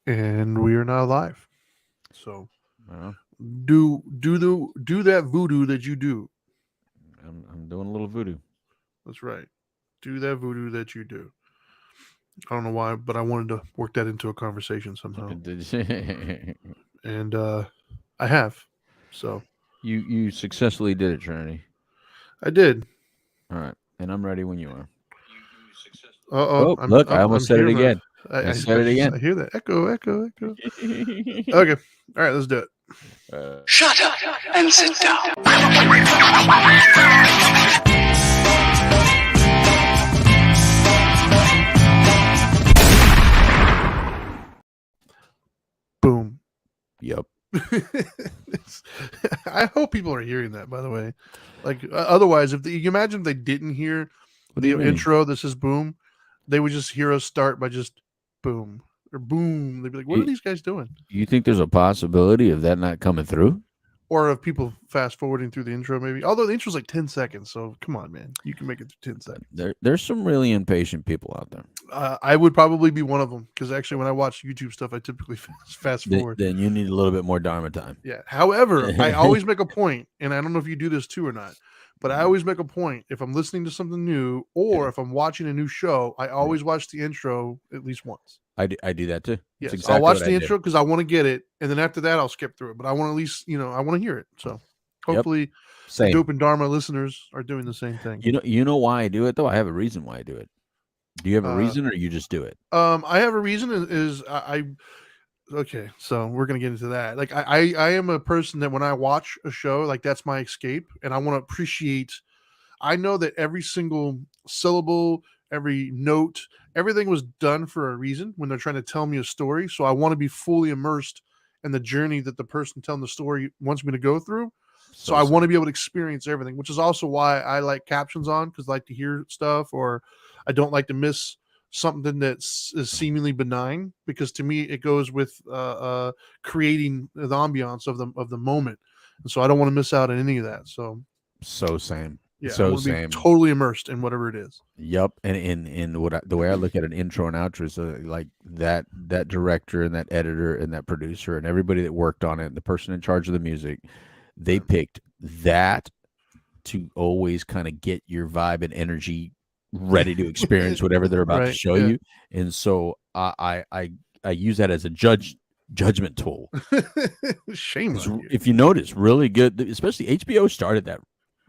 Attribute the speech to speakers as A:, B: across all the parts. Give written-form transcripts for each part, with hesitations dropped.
A: and we are not live. So
B: Well,
A: do that voodoo that you do.
B: I'm doing a little voodoo.
A: That's right. Do that voodoo that you do. I don't know why, but I wanted to work that into a conversation somehow, and I have. So
B: You successfully did it, Trinity.
A: I did.
B: All right, and I'm ready when you are.
A: Uh oh,
B: Oh, look, I
A: I'm
B: almost said it
A: hearing
B: again.
A: I,
B: I
A: I
B: said
A: I
B: it
A: just
B: again.
A: I hear that echo, echo, echo. Okay, all right, let's do it.
C: Shut up and sit down.
A: Boom.
B: Yep.
A: I hope people are hearing that. By the way, like otherwise, if you imagine if they didn't hear
B: What do
A: the
B: you mean?
A: intro, this is boom. They would just hear us start by just boom or boom. They'd be like, "What are
B: You,
A: these guys doing?"
B: you think there's a possibility of that not coming through?
A: Or of people fast forwarding through the intro, maybe. Although the intro's like 10 seconds, so come on, man, you can make it through 10 seconds.
B: There's some really impatient people out there.
A: I would probably be one of them because actually, when I watch YouTube stuff, I typically fast forward.
B: Then you need a little bit more Dharma time.
A: Yeah. However, I always make a point, and I don't know if you do this too or not, but I always make a point if I'm listening to something new or
B: Yeah,
A: if I'm watching a new show, I
B: yeah.
A: always watch the intro at least once.
B: I do that too. It's
A: Yes, I'll
B: exactly
A: watch
B: what I
A: the
B: do.
A: intro because I want to get it, and then after that, I'll skip through it. But I want to at least, I want to hear it. So
B: Yep.
A: hopefully, the
B: Same.
A: Dope and Dharma listeners are doing the same thing.
B: You know why I do it though? I have a reason why I do it. Do you have a
A: Uh,
B: reason or you just do it?
A: I have a reason. Is I okay? So we're gonna get into that. Like I am a person that when I watch a show, like that's my escape, and I want to appreciate. I know that every single syllable, every note, everything was done for a reason when they're trying to tell me a story. So I want to be fully immersed in the journey that the person telling the story wants me to go through. So
B: So
A: I want
B: same.
A: to be able to experience everything, which is also why I like captions on because I like to hear stuff or I don't like to miss something that's is seemingly benign because to me it goes with creating the ambiance of the moment, and so I don't want to miss out on any of that. So
B: So same.
A: yeah, I
B: So
A: want to be
B: same.
A: totally immersed in whatever it is.
B: Yep. And in the way I look at an intro and outro is like that director and that editor and that producer and everybody that worked on it, the person in charge of the music, they
A: Yeah.
B: picked that to always kind of get your vibe and energy ready to experience whatever they're about to
A: Right.
B: show
A: Yeah.
B: you. And so I use that as a judgment tool.
A: Shame
B: 'Cause
A: on you.
B: if you notice, really good, especially HBO started that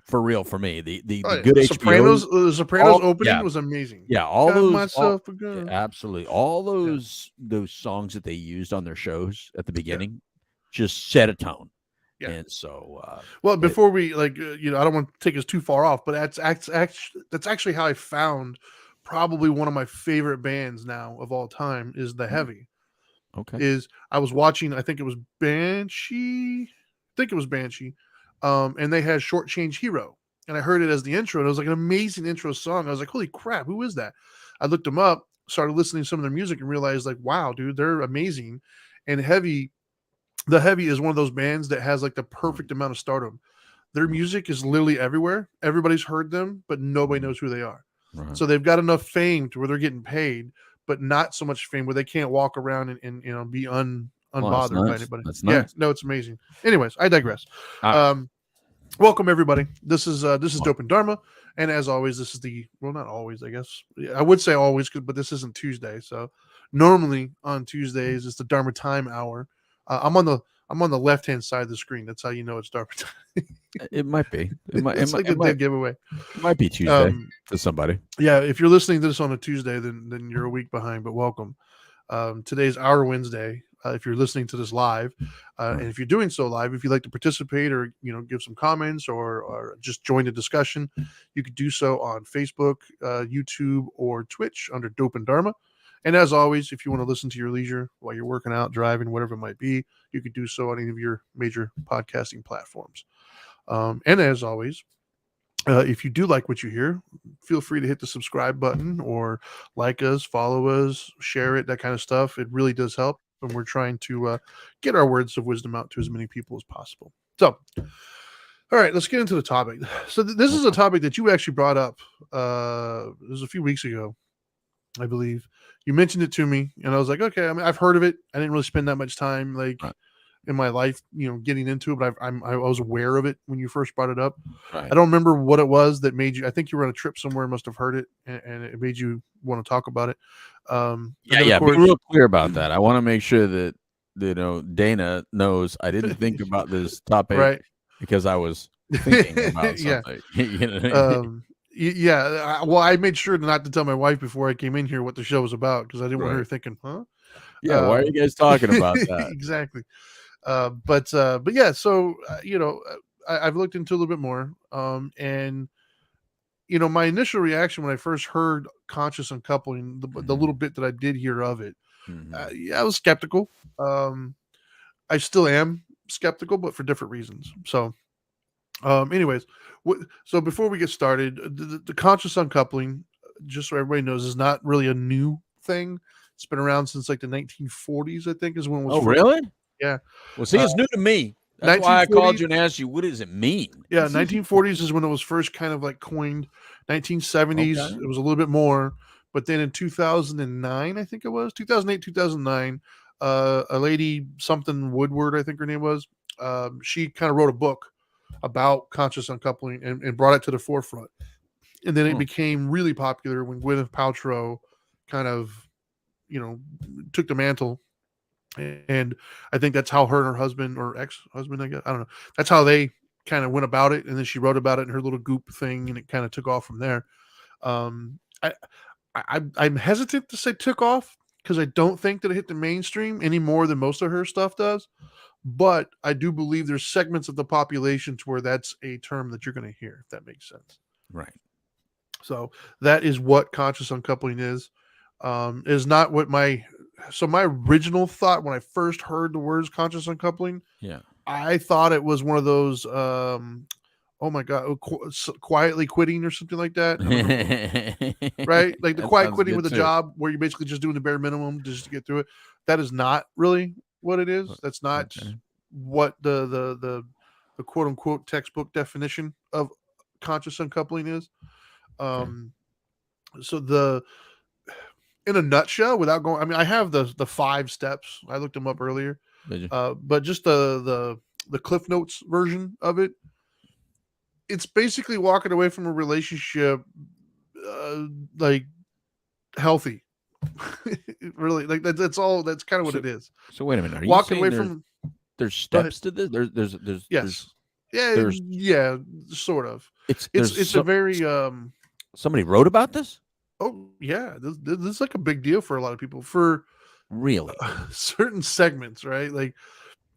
B: for real for me.
A: Oh
B: The
A: yeah,
B: good HBO,
A: The Sopranos
B: all
A: opening
B: yeah,
A: was amazing.
B: yeah, all
A: Got
B: those, all
A: myself a gun.
B: absolutely, all
A: Yeah.
B: those songs that they used on their shows at the
A: Yeah.
B: beginning just set a tone,
A: Yeah.
B: and so
A: Well,
B: it,
A: before we I don't want to take us too far off, but that's actually how I found probably one of my favorite bands now of all time is the Heavy.
B: okay,
A: Is I was watching, I think it was Banshee, I think it was Banshee, and they had Shortchange Hero, and I heard it as the intro, and it was like an amazing intro song. I was like, holy crap, who is that? I looked them up, started listening to some of their music, and realized like, wow, dude, they're amazing. And the Heavy is one of those bands that has like the perfect amount of stardom. Their music is literally everywhere. Everybody's heard them, but nobody knows who they are.
B: right.
A: So they've got enough fame to where they're getting paid, but not so much fame where they can't walk around and be
B: Well, that's
A: unbothered by
B: nice.
A: anybody.
B: That's
A: Yeah,
B: nice.
A: no, it's amazing. Anyways, I digress.
B: All right.
A: Um, welcome everybody. This is Dope and Dharma, and as always, this is the well, not always, I guess. Yeah, I would say always, but this isn't Tuesday. So normally on Tuesdays it's the Dharma Time Hour. I'm on the left hand side of the screen. That's how you know it's Dharma Time.
B: It might be.
A: It's like a dead giveaway.
B: It might be Tuesday
A: Um,
B: to somebody.
A: yeah, if you're listening to this on a Tuesday, then you're a week behind. But welcome. Today's our Wednesday. If you're listening to this live,
B: Right.
A: and if you're doing so live, if you'd like to participate or give some comments or just join the discussion, you could do so on Facebook, YouTube, or Twitch under Dope and Dharma. And as always, if you want to listen to your leisure while you're working out, driving, whatever it might be, you could do so on any of your major podcasting platforms. And as always, if you do like what you hear, feel free to hit the subscribe button or like us, follow us, share it, that kind of stuff. It really does help. And we're trying to get our words of wisdom out to as many people as possible. So, all right, let's get into the topic. So, this is a
B: Okay.
A: topic that you actually brought up. It was a few weeks ago. I believe. You mentioned it to me, and I was like, okay. I mean, I've heard of it. I didn't really spend that much time like
B: Right.
A: in my life, getting into it, but I was aware of it when you first brought it up.
B: Right.
A: I don't remember what it was that made you. I think you were on a trip somewhere, must have heard it, and it made you want to talk about it. And then,
B: Yeah.
A: of course,
B: Be real clear about that. I want to make sure that Dana knows I didn't think about this topic
A: right?
B: because I was thinking about
A: Yeah.
B: something. You know what I mean?
A: Yeah. Well, I made sure not to tell my wife before I came in here what the show was about because I didn't want her
B: Right.
A: thinking, huh?
B: Yeah. Why are you guys talking about that?
A: Exactly. But yeah. So I've looked into a little bit more. And my initial reaction when I first heard conscious uncoupling, the little bit that I did hear of it, yeah, I was skeptical. I still am skeptical, but for different reasons. So, anyways, so before we get started, the conscious uncoupling, just so everybody knows, is not really a new thing. It's been around since like the 1940s, I think, is when it was
B: Oh,
A: first.
B: really?
A: Yeah.
B: Well, see, it's new to me. That's why I
A: 1940s.
B: called you and asked you, what does it mean?
A: Yeah, 1940s is when it was first kind of like coined. 1970s,
B: Okay.
A: it was a little bit more, but then in 2009, I think it was 2008, 2009, a lady something Woodward, I think her name was. She kind of wrote a book about conscious uncoupling and brought it to the forefront. And then it became really popular when Gwyneth Paltrow kind of, took the mantle. And I think that's how her and her husband or ex-husband, I guess, I don't know. That's how they kind of went about it. And then she wrote about it in her little goop thing, and it kind of took off from there. I'm hesitant to say took off because I don't think that it hit the mainstream any more than most of her stuff does. But I do believe there's segments of the population to where that's a term that you're going to hear, if that makes sense.
B: Right.
A: So that is what conscious uncoupling is. Is not what my original thought when I first heard the words conscious uncoupling.
B: Yeah.
A: I thought it was one of those oh my god, quietly quitting or something like that. Right? Like the
B: That
A: quiet
B: sounds
A: quitting
B: good
A: with a
B: too.
A: job where you're basically just doing the bare minimum just to get through it. That is not really what it is. That's not
B: Okay.
A: what the quote unquote textbook definition of conscious uncoupling is. So in a nutshell, without going, I mean, I have the 5 steps. I looked them up earlier.
B: Did you?
A: But just the Cliff Notes version of it. It's basically walking away from a relationship like healthy. Really, like that's all. That's kind of what it is.
B: So wait a minute. Are you
A: Walking
B: saying
A: away from.
B: there's steps to this? There's
A: Yes.
B: there's
A: Yeah, sort of.
B: it's
A: It's a very
B: somebody wrote about this?
A: oh yeah, this is like a big deal for a lot of people for
B: Really?
A: certain segments, right? Like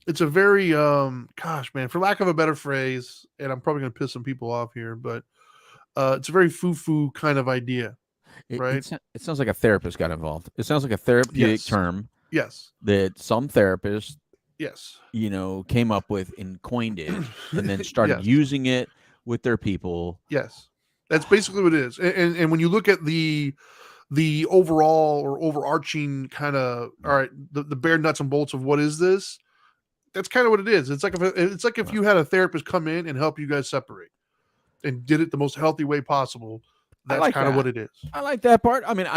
A: it's a very gosh, man, for lack of a better phrase, and I'm probably gonna piss some people off here, but it's a very foo-foo kind of idea, right?
B: It sounds like a therapist got involved. It sounds like a therapeutic term
A: Yes.
B: that some therapist,
A: Yes.
B: came up with and coined it and then started
A: Yes.
B: using it with their people.
A: Yes. That's basically what it is. And when you look at the overall or overarching kind of all right, the bare nuts and bolts of what is this, that's kind of what it is. It's like if you had a therapist come in and help you guys separate and did it the most healthy way possible. That's
B: like
A: kind of
B: that.
A: what it is.
B: I like that part. I mean,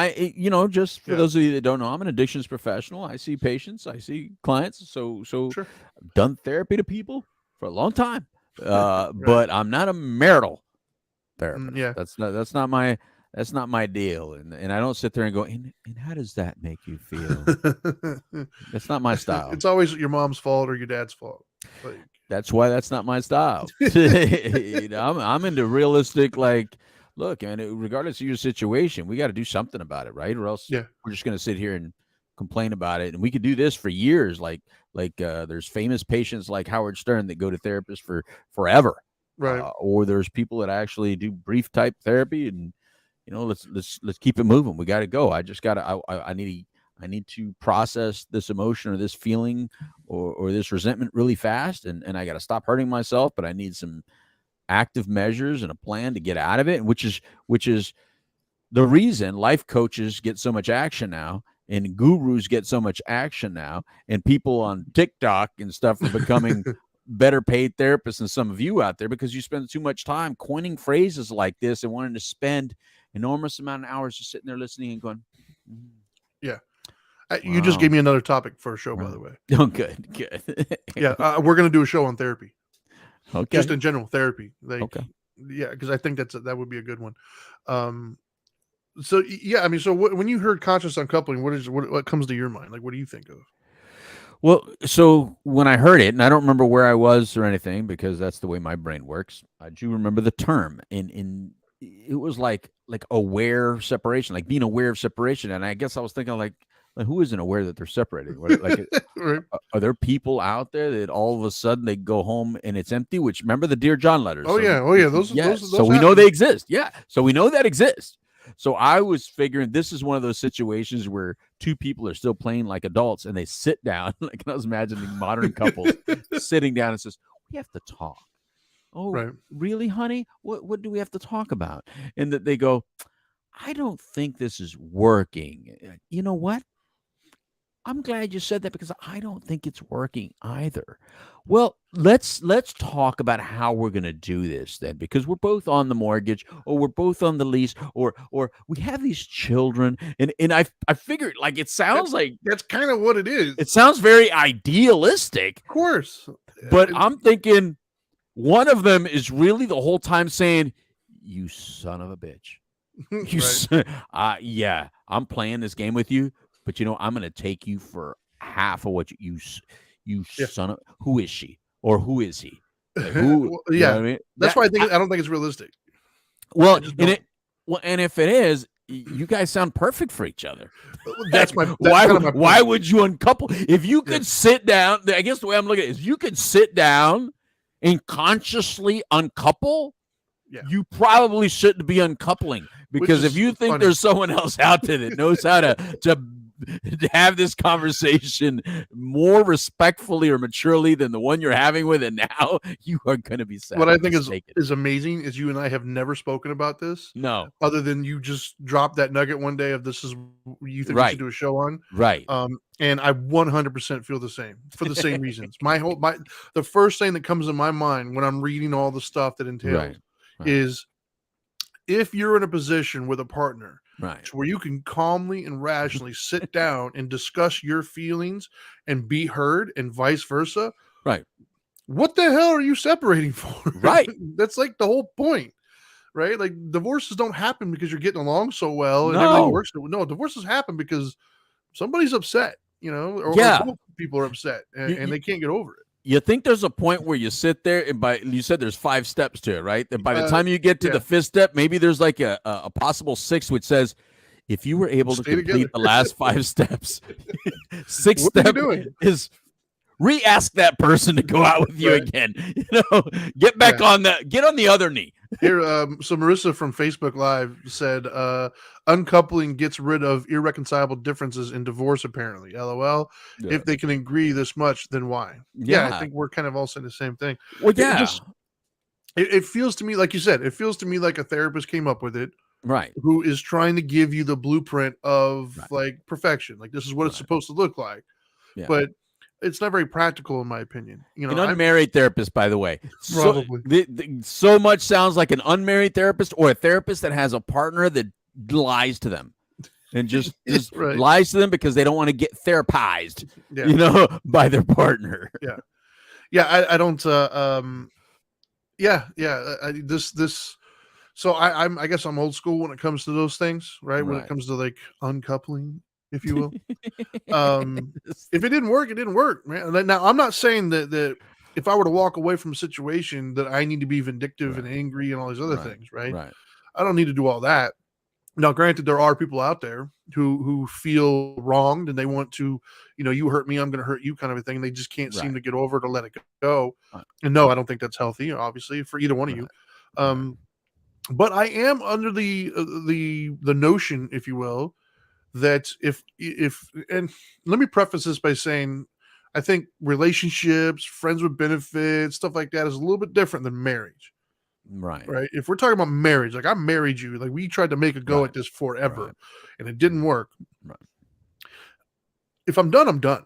B: just for those of you that don't know, I'm an addictions professional. I see patients, I see clients. So
A: Sure.
B: I've done therapy to people for a long time. But I'm not a marital therapist.
A: Yeah.
B: That's not my deal. And I don't sit there and go, and how does that make you feel? That's not my style.
A: It's always your mom's fault or your dad's fault. Like,
B: that's why that's not my style. I'm into realistic, like, look, and regardless of your situation, we got to do something about it, right? Or else we're just going to sit here and complain about it. And we could do this for years. Like there's famous patients like Howard Stern that go to therapists for forever.
A: Right.
B: Or there's people that actually do brief type therapy, and let's keep it moving. We got to go. I just got to. I need to process this emotion or this feeling or this resentment really fast, and I got to stop hurting myself. But I need some active measures and a plan to get out of it, which is the reason life coaches get so much action now, and gurus get so much action now, and people on TikTok and stuff are becoming better paid therapists than some of you out there, because you spend too much time coining phrases like this and wanting to spend enormous amount of hours just sitting there listening and going,
A: You just
B: Wow.
A: gave me another topic for a show, by
B: Right.
A: the way.
B: Oh, good.
A: Yeah, we're gonna do a show on therapy,
B: Okay.
A: just in general therapy. Like,
B: Okay.
A: yeah, because I think that would be a good one. So yeah, I mean, so when you heard conscious uncoupling, what comes to your mind? Like, what do you think of?
B: Well, so when I heard it, and I don't remember where I was or anything because that's the way my brain works. I do remember the term, and it was like aware separation, like being aware of separation. And I guess I was thinking like who isn't aware that they're separating? Like,
A: Right.
B: are there people out there that all of a sudden they go home and it's empty? Which remember the Dear John letters?
A: Oh yeah,
B: So we know they exist. Yeah, so we know that exists. So I was figuring this is one of those situations where two people are still playing like adults and they sit down. Like I was imagining modern couples sitting down and says, "We have to talk." Oh,
A: Right.
B: really, honey? What do we have to talk about? And that they go, "I don't think this is working." You know what? I'm glad you said that because I don't think it's working either. Well, let's talk about how we're going to do this then, because we're both on the mortgage, or we're both on the lease, or we have these children, and I figured like it sounds like
A: That's kind of what it is.
B: it sounds very idealistic,
A: Of course,
B: but I'm thinking one of them is really the whole time saying, "You son of a bitch."
A: right.
B: Yeah, I'm playing this game with you, but I'm going to take you for half of what you
A: Yeah.
B: son of. Who is she or who is he? Like, who?
A: Well,
B: you know what I mean?
A: That's why I don't think it's realistic.
B: Well,
A: just
B: and
A: don't.
B: and if it is, you guys sound perfect for each other.
A: That's my
B: why?
A: kind of my
B: Why
A: point.
B: would you uncouple? If you could sit down, I guess the way I'm looking at it is, you could sit down and consciously uncouple.
A: Yeah.
B: You probably shouldn't be uncoupling, because if you think
A: funny.
B: there's someone else out there that knows how to have this conversation more respectfully or maturely than the one you're having with it now, you are going to be sad.
A: What I think is amazing is you and I have never spoken about this.
B: No.
A: Other than you just dropped that nugget one day of this is you think we should do a show on.
B: Right.
A: And I 100% feel the same for the same reasons. The first thing that comes in my mind when I'm reading all the stuff that entails is if you're in a position with a partner where you can calmly and rationally sit down and discuss your feelings and be heard and vice versa.
B: Right.
A: What the hell are you separating for?
B: Right.
A: That's like the whole point, right? Like divorces don't happen because you're getting along so well and
B: No.
A: everything works. No, divorces happen because somebody's upset, or both people are upset and they can't get over it.
B: You think there's a point where you sit there and you said there's 5 steps to it, right? And by the time you get to the 5th step, maybe there's like a possible 6th, which says, if you were able to complete the last 5 steps, 6th step is re-ask that person to go out with you again. Get back on get on the other knee.
A: Here, so Marissa from Facebook Live said, uncoupling gets rid of irreconcilable differences in divorce, apparently. LOL. Yeah. If they can agree this much, then why? Yeah, I think we're kind of all saying the same thing.
B: Well, yeah.
A: It feels to me, like you said, it feels to me like a therapist came up with it.
B: Right.
A: Who is trying to give you the blueprint of like perfection. Like this is what it's supposed to look like. Yeah. But it's not very practical, in my opinion.
B: An unmarried therapist, by the way.
A: Probably.
B: So much sounds like an unmarried therapist or a therapist that has a partner that lies to them and just lies to them because they don't want to get therapized, by their partner.
A: Yeah. Yeah. I don't, so I guess I'm old school when it comes to those things, right? When it comes to like uncoupling, if you will. If it didn't work, it didn't work, man. Now I'm not saying that if I were to walk away from a situation that I need to be vindictive and angry and all these other things, right? I don't need to do all that. Now, granted, there are people out there who feel wronged and they want to, you hurt me, I'm going to hurt you kind of a thing. They just can't seem to get over it or let it go. And no, I don't think that's healthy, obviously, for either one of you. But I am under the notion, if you will, that if and let me preface this by saying I think relationships, friends with benefits, stuff like that is a little bit different than marriage. Right. If we're talking about marriage, like I married you, like we tried to make a go at this forever and it didn't work. If I'm done, I'm done.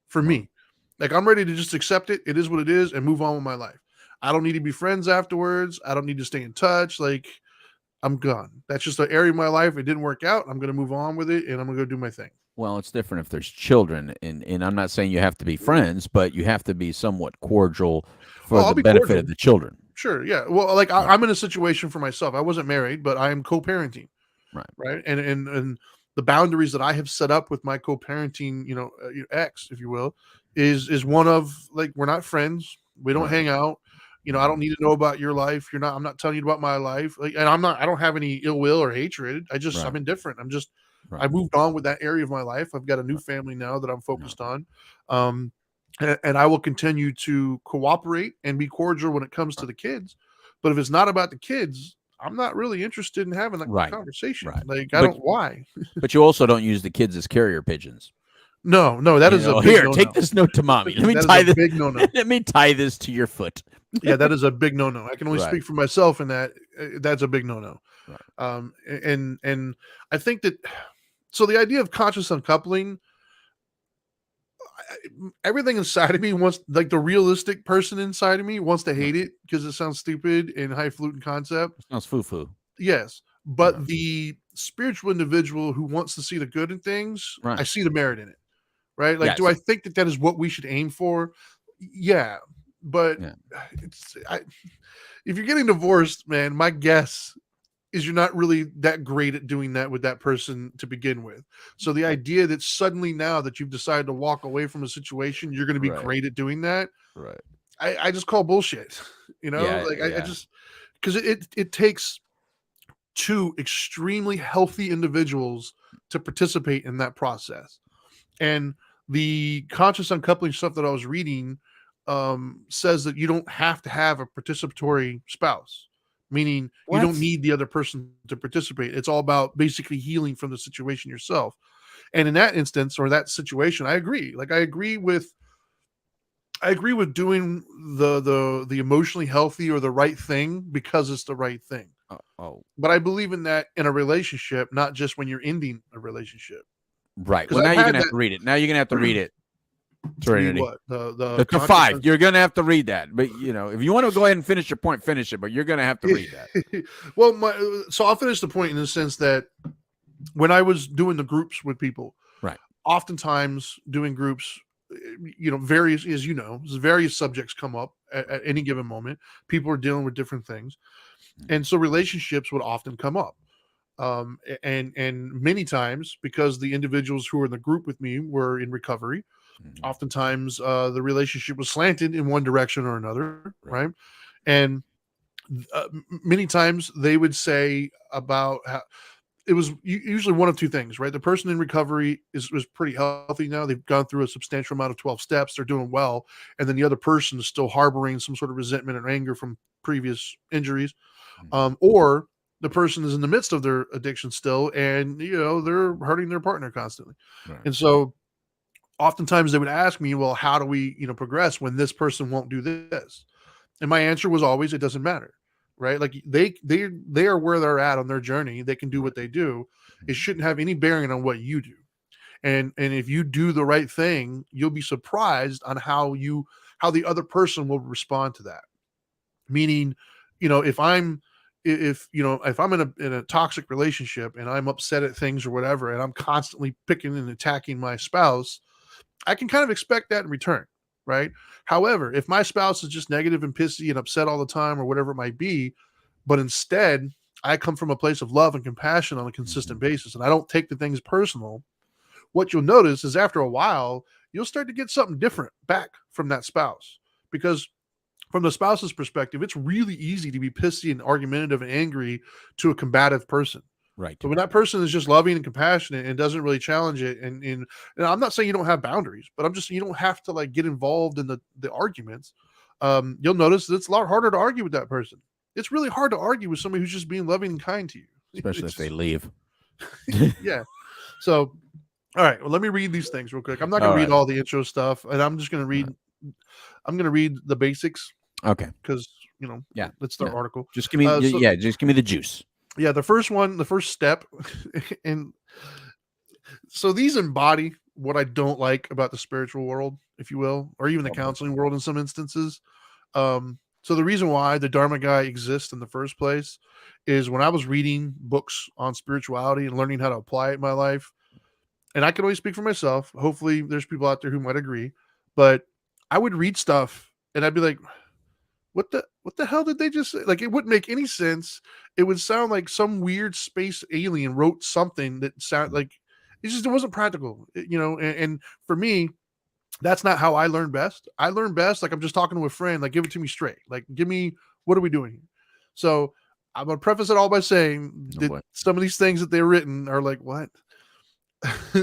A: For me. Like I'm ready to just accept it. It is what it is and move on with my life. I don't need to be friends afterwards. I don't need to stay in touch. Like I'm gone. That's just an area of my life. It didn't work out. I'm going to move on with it, and I'm going to go do my thing.
B: Well, it's different if there's children, and I'm not saying you have to be friends, but you have to be somewhat cordial for
A: I'll
B: the
A: be
B: benefit
A: cordial.
B: of the children.
A: Sure, yeah. Well, like
B: Right.
A: I'm in a situation for myself. I wasn't married, but I am co-parenting. Right. And the boundaries that I have set up with my co-parenting, ex, if you will, is one of like, we're not friends. We don't
B: Right.
A: hang out. I don't need to know about your life. I'm not telling you about my life. Like, and I don't have any ill will or hatred.
B: Right.
A: I'm indifferent.
B: Right.
A: I moved on with that area of my life. I've got a new family now that I'm focused on. And I will continue to cooperate and be cordial when it comes to the kids. But if it's not about the kids, I'm not really interested in having that
B: Right.
A: conversation.
B: Right.
A: Like, why?
B: But you also don't use the kids as carrier pigeons.
A: No, that is a big
B: here,
A: no-no.
B: take this note to mommy. Let me
A: That is
B: tie
A: a
B: this.
A: big no-no.
B: Let me tie this to your foot.
A: Yeah, that is a big no-no. I can only
B: Right.
A: speak for myself in that. That's a big no-no.
B: Right.
A: And I think that, so the idea of conscious uncoupling, everything inside of me wants, like the realistic person inside of me wants to hate it because it sounds stupid and highfalutin concept.
B: It sounds foo-foo.
A: Yes. But
B: Right.
A: the spiritual individual who wants to see the good in things,
B: Right.
A: I see the merit in it. Right. Like,
B: Yes.
A: do I think that is what we should aim for? Yeah. But
B: Yeah.
A: if you're getting divorced, man, my guess is you're not really that great at doing that with that person to begin with. So the idea that suddenly now that you've decided to walk away from a situation, you're going to be
B: Right.
A: great at doing that.
B: Right.
A: I just call bullshit,
B: Yeah,
A: like
B: yeah.
A: I just, because it takes two extremely healthy individuals to participate in that process. And the conscious uncoupling stuff that I was reading says that you don't have to have a participatory spouse, meaning you don't need the other person to participate. It's all about basically healing from the situation yourself. And in that instance, or that situation, I agree. Like, I agree with doing the emotionally healthy or the right thing because it's the right thing. But I believe in that in a relationship, not just when you're ending a relationship.
B: Right. Well, now you're gonna have to read it. Now you're gonna have to read it.
A: Read what? The
B: 5. You're gonna have to read that. But if you want to go ahead and finish your point, finish it. But you're gonna have to read that.
A: Well, so I'll finish the point in the sense that when I was doing the groups with people,
B: right,
A: oftentimes doing groups, various, as various subjects come up at any given moment. People are dealing with different things, and so relationships would often come up. And many times, because the individuals who were in the group with me were in recovery, oftentimes the relationship was slanted in one direction or another, right? And many times they would say about how it was usually one of two things, right? The person in recovery was pretty healthy now. They've gone through a substantial amount of 12 steps. They're doing well. And then the other person is still harboring some sort of resentment and anger from previous injuries. Or the person is in the midst of their addiction still, and they're hurting their partner constantly. Right. And so oftentimes they would ask me, well, how do we progress when this person won't do this? And my answer was always, it doesn't matter, right? Like they are where they're at on their journey. They can do what they do. It shouldn't have any bearing on what you do. And if you do the right thing, you'll be surprised on how the other person will respond to that. Meaning, if I'm in a toxic relationship and I'm upset at things or whatever, and I'm constantly picking and attacking my spouse, I can kind of expect that in return, right? However, if my spouse is just negative and pissy and upset all the time or whatever it might be, but instead I come from a place of love and compassion on a consistent basis, and I don't take the things personal, what you'll notice is after a while, you'll start to get something different back from that spouse. Because from the spouse's perspective, it's really easy to be pissy and argumentative and angry to a combative person.
B: Right.
A: But when that person is just loving and compassionate and doesn't really challenge it, and I'm not saying you don't have boundaries, but I'm just, you don't have to like get involved in the arguments. You'll notice that it's a lot harder to argue with that person. It's really hard to argue with somebody who's just being loving and kind to you.
B: Especially if they leave.
A: Yeah. So, all right. Well, let me read these things real quick. I'm not going to read all the intro stuff, and I'm just going to read. I'm going to read the basics.
B: Okay.
A: Because that's their article.
B: Just give me just give me the juice.
A: Yeah, the first step, and so these embody what I don't like about the spiritual world, if you will, or even the counseling world in some instances. So the reason why the Dharma guy exists in the first place is when I was reading books on spirituality and learning how to apply it in my life, and I can only speak for myself. Hopefully there's people out there who might agree, but I would read stuff and I'd be like, what the hell did they just say? Like, it wouldn't make any sense. It would sound like some weird space alien wrote something that sounded like it wasn't practical, and for me, that's not how I learn best. I learn best like I'm just talking to a friend, like give it to me straight. Like give me what are we doing here? So I'm gonna preface it all by saying that some of these things that they're written are like, what?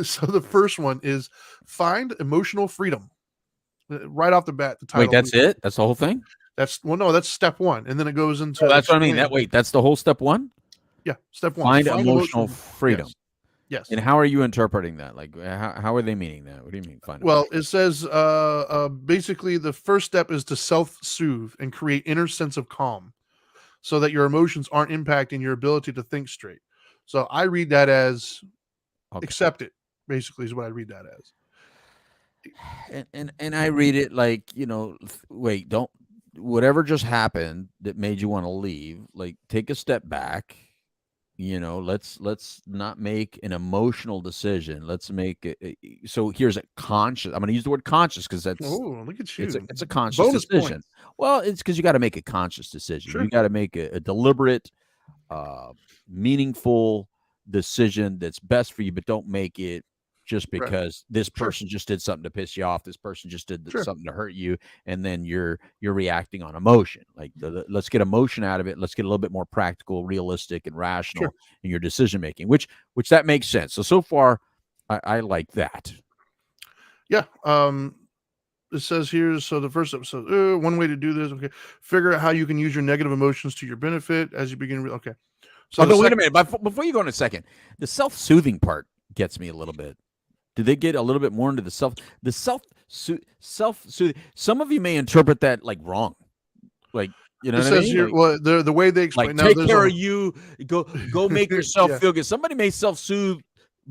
A: So the first one is find emotional freedom. Right off the bat, the title.
B: Wait, that's it? That's the whole thing?
A: No, that's step one. And then it goes into
B: that's what I mean. That's the whole step one?
A: Yeah, step one.
B: Find emotional freedom.
A: Yes.
B: And how are you interpreting that? Like, how are they meaning that? What do you mean?
A: Well, it says basically the first step is to self-soothe and create inner sense of calm so that your emotions aren't impacting your ability to think straight. So I read that as accept it, basically, is what I read that as.
B: And I read it like, wait, whatever just happened that made you want to leave, like take a step back. Let's not make an emotional decision. Let's make it. So here's a conscious. I'm going to use the word conscious because that's.
A: Oh, look at you!
B: It's a conscious decision.
A: Points.
B: Well, it's because you got to make a conscious decision.
A: Sure.
B: You got to make a deliberate, meaningful decision that's best for you, but don't make it just because this person just did something to piss you off. This person just did something to hurt you. And then you're reacting on emotion. Like let's get emotion out of it. Let's get a little bit more practical, realistic, and rational in your decision-making, which that makes sense. So far I like that.
A: Yeah. It says here, so the first episode, one way to do this. Okay. Figure out how you can use your negative emotions to your benefit as you begin. Okay.
B: So wait a minute. Before you go in a second, the self-soothing part gets me a little bit. Did they get a little bit more into the self-soothing? Some of you may interpret that like wrong. Like, you know
A: it
B: what
A: says
B: I mean?
A: Here, well, the way they explain,
B: like, take care of you, go make yourself feel good. Somebody may self-soothe